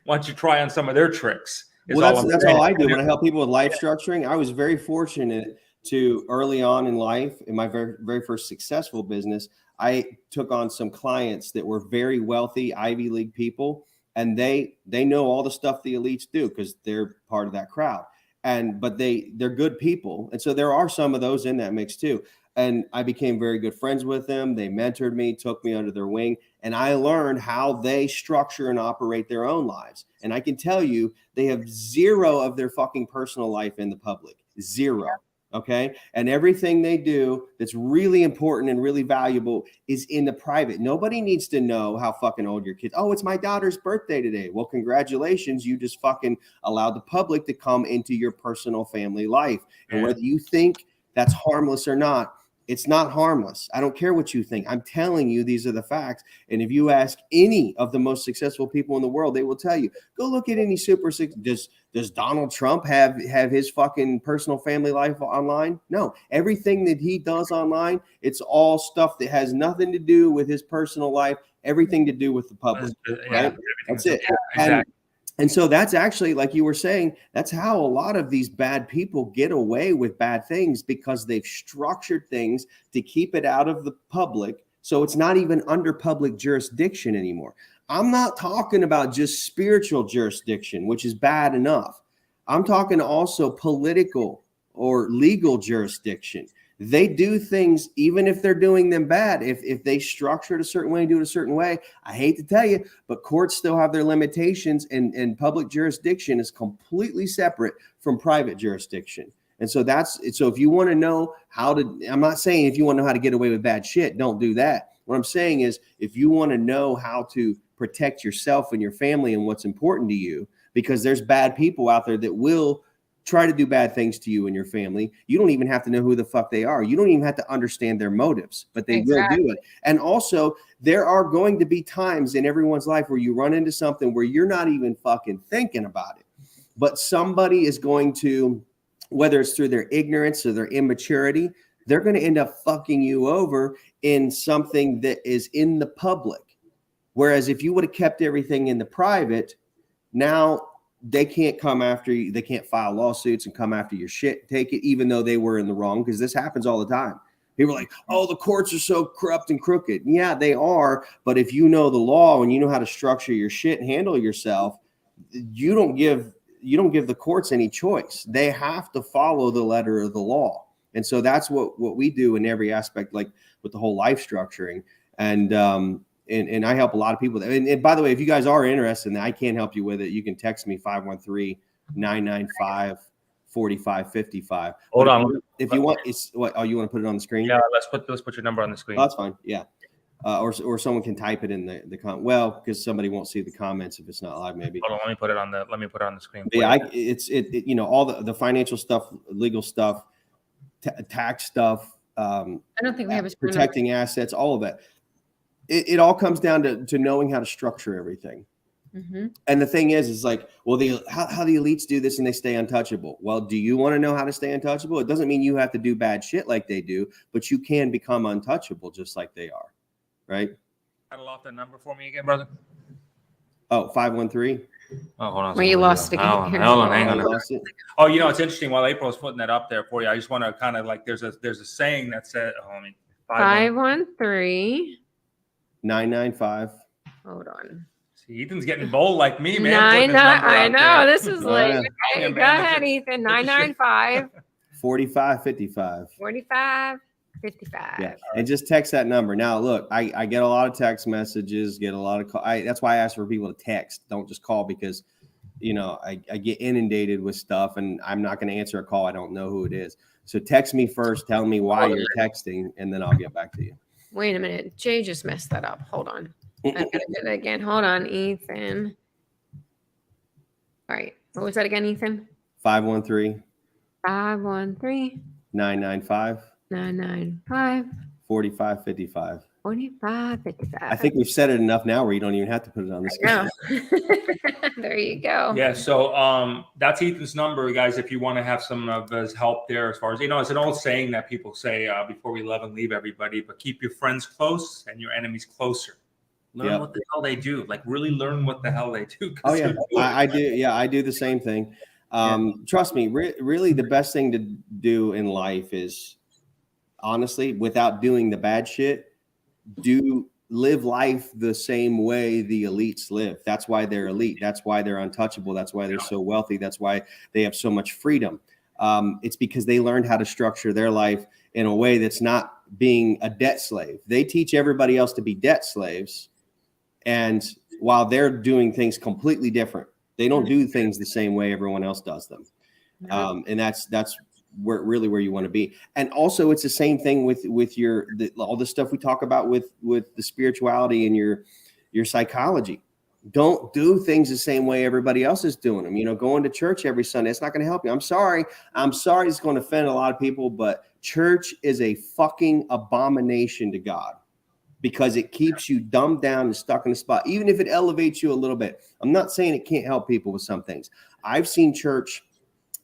Why don't you try on some of their tricks? Well, that's all I do when I help people with life structuring. I was very fortunate to early on in life, in my very, very first successful business, I took on some clients that were very wealthy Ivy League people. And they know all the stuff the elites do because they're part of that crowd. But they're good people. And so there are some of those in that mix too. And I became very good friends with them. They mentored me, took me under their wing, and I learned how they structure and operate their own lives. And I can tell you, they have zero of their fucking personal life in the public. Zero. Yeah. Okay. And everything they do that's really important and really valuable is in the private. Nobody needs to know how fucking old your kids. "Oh, it's my daughter's birthday today." Well, congratulations. You just fucking allowed the public to come into your personal family life. And whether you think that's harmless or not, it's not harmless. I don't care what you think. I'm telling you, these are the facts. And if you ask any of the most successful people in the world, they will tell you, go look at any does Donald Trump have his fucking personal family life online? No. Everything that he does online, it's all stuff that has nothing to do with his personal life, everything to do with the public. Right? That's it. Exactly. And so that's actually, like you were saying, that's how a lot of these bad people get away with bad things, because they've structured things to keep it out of the public. So it's not even under public jurisdiction anymore. I'm not talking about just spiritual jurisdiction, which is bad enough. I'm talking also political or legal jurisdiction. They do things, even if they're doing them bad, if they structure it a certain way and do it a certain way. I hate to tell you, but courts still have their limitations, and public jurisdiction is completely separate from private jurisdiction. And so so if you want to know I'm not saying if you want to know how to get away with bad shit, don't do that. What I'm saying is, if you want to know how to protect yourself and your family and what's important to you, because there's bad people out there that will try to do bad things to you and your family. You don't even have to know who the fuck they are. You don't even have to understand their motives, but they will do it. And also, there are going to be times in everyone's life where you run into something where you're not even fucking thinking about it. But somebody is going to, whether it's through their ignorance or their immaturity, they're going to end up fucking you over in something that is in the public. Whereas if you would have kept everything in the private, now they can't come after you. They can't file lawsuits and come after your shit, take it, even though they were in the wrong, because this happens all the time. People are like, oh, the courts are so corrupt and crooked. Yeah, they are. But if you know the law and you know how to structure your shit and handle yourself, you don't give the courts any choice. They have to follow the letter of the law. And so that's what we do in every aspect, like with the whole life structuring. And I help a lot of people. And by the way, if you guys are interested in that, I can't help you with it. You can text me 513-995-4555. Hold on. If you want, it's what? Oh, you want to put it on the screen? Yeah, let's put your number on the screen. Oh, that's fine. Yeah. Or someone can type it in the comment. Well, because somebody won't see the comments if it's not live, maybe. Hold on, let me put it on the screen. But yeah, it's all the financial stuff, legal stuff, tax stuff. I don't think we have a protecting assets, all of that. It all comes down to knowing how to structure everything. Mm-hmm. And the thing is like, well, how the elites do this and they stay untouchable. Well, do you want to know how to stay untouchable? It doesn't mean you have to do bad shit like they do, but you can become untouchable just like they are. Right? Rattle off that number for me again, brother. Oh, 513. Oh, hold on. Where you lost it again. Hold on, hang on. Oh, it's interesting. While April's putting that up there for you, I just want to kind of like there's a saying that said, 513 995. Hold on. See, Ethan's getting bold like me, man. I know. This is like, yeah. hey, go ahead, Ethan. 995 4555. 4555. Yeah, and just text that number. Now, look, I get a lot of text messages, get a lot of call. That's why I ask for people to text. Don't just call because, I get inundated with stuff, and I'm not going to answer a call. I don't know who it is. So text me first. Tell me why you're texting, and then I'll get back to you. Wait a minute. Jay just messed that up. Hold on. I'm going to do that again. Hold on, Ethan. All right. What was that again, Ethan? 513 995 4555. 4555. I think we've said it enough now where you don't even have to put it on the screen. There you go. Yeah, so that's Ethan's number, guys, if you want to have some of his help there as far as, it's an old saying that people say before we love and leave everybody, but keep your friends close and your enemies closer. Learn what the hell they do. Like really learn what the hell they do. Oh, yeah. I do. Yeah, I do the same thing. Trust me, really the best thing to do in life is, honestly, without doing the bad shit, live life the same way the elites live. That's why they're elite. That's why they're untouchable. That's why they're so wealthy. That's why they have so much freedom. It's because they learned how to structure their life in a way that's not being a debt slave. They teach everybody else to be debt slaves. And while they're doing things completely different, they don't do things the same way everyone else does them. And that's where you want to be. And also it's the same thing with all the stuff we talk about with the spirituality and your psychology. Don't do things the same way everybody else is doing them. Going to church every Sunday, it's not going to help you. I'm sorry. It's going to offend a lot of people, but church is a fucking abomination to God because it keeps you dumbed down and stuck in a spot, even if it elevates you a little bit. I'm not saying it can't help people with some things. I've seen church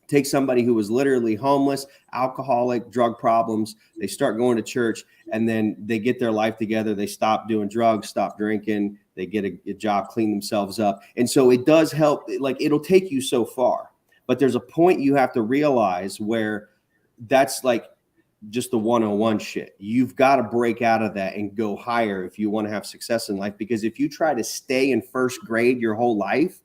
take somebody who was literally homeless, alcoholic, drug problems. They start going to church and then they get their life together. They stop doing drugs, stop drinking. They get a job, clean themselves up. And so it does help. Like it'll take you so far, but there's a point you have to realize where that's like just the 101 shit. You've got to break out of that and go higher if you want to have success in life. Because if you try to stay in first grade your whole life,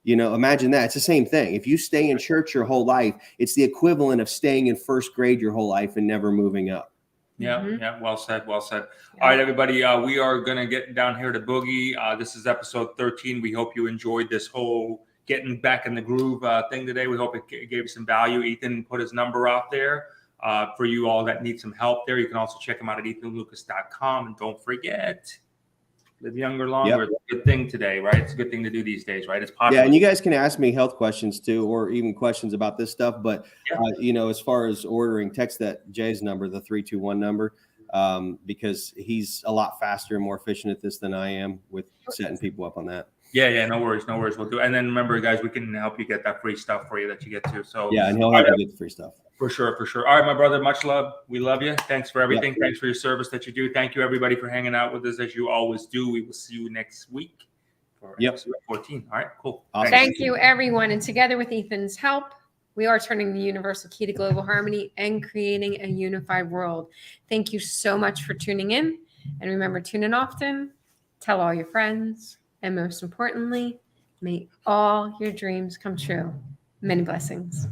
imagine that. It's the same thing. If you stay in church your whole life, it's the equivalent of staying in first grade your whole life and never moving up. Yeah, yeah. Well said. Well said. All right, everybody. We are going to get down here to Boogie. This is episode 13. We hope you enjoyed this whole getting back in the groove thing today. We hope it gave you some value. Ethan put his number out there for you all that need some help there. You can also check him out at ethanlucas.com. And don't forget, Live younger, longer. It's a good thing today, right? It's a good thing to do these days, right? It's popular. Yeah, and you guys can ask me health questions too, or even questions about this stuff. But as far as ordering, text that Jay's number, the 321 number, because he's a lot faster and more efficient at this than I am with setting people up on that. Yeah, no worries. We'll do. And then remember, guys, we can help you get that free stuff for you that you get to. So yeah, and he'll help you get the free stuff. For sure. All right, my brother, much love. We love you. Thanks for everything. Yep. Thanks for your service that you do. Thank you, everybody, for hanging out with us as you always do. We will see you next week for episode 14. All right, cool. Awesome. Thank you, everyone. And together with Ethan's help, we are turning the universal key to global harmony and creating a unified world. Thank you so much for tuning in. And remember, tune in often, tell all your friends, and most importantly, may all your dreams come true. Many blessings.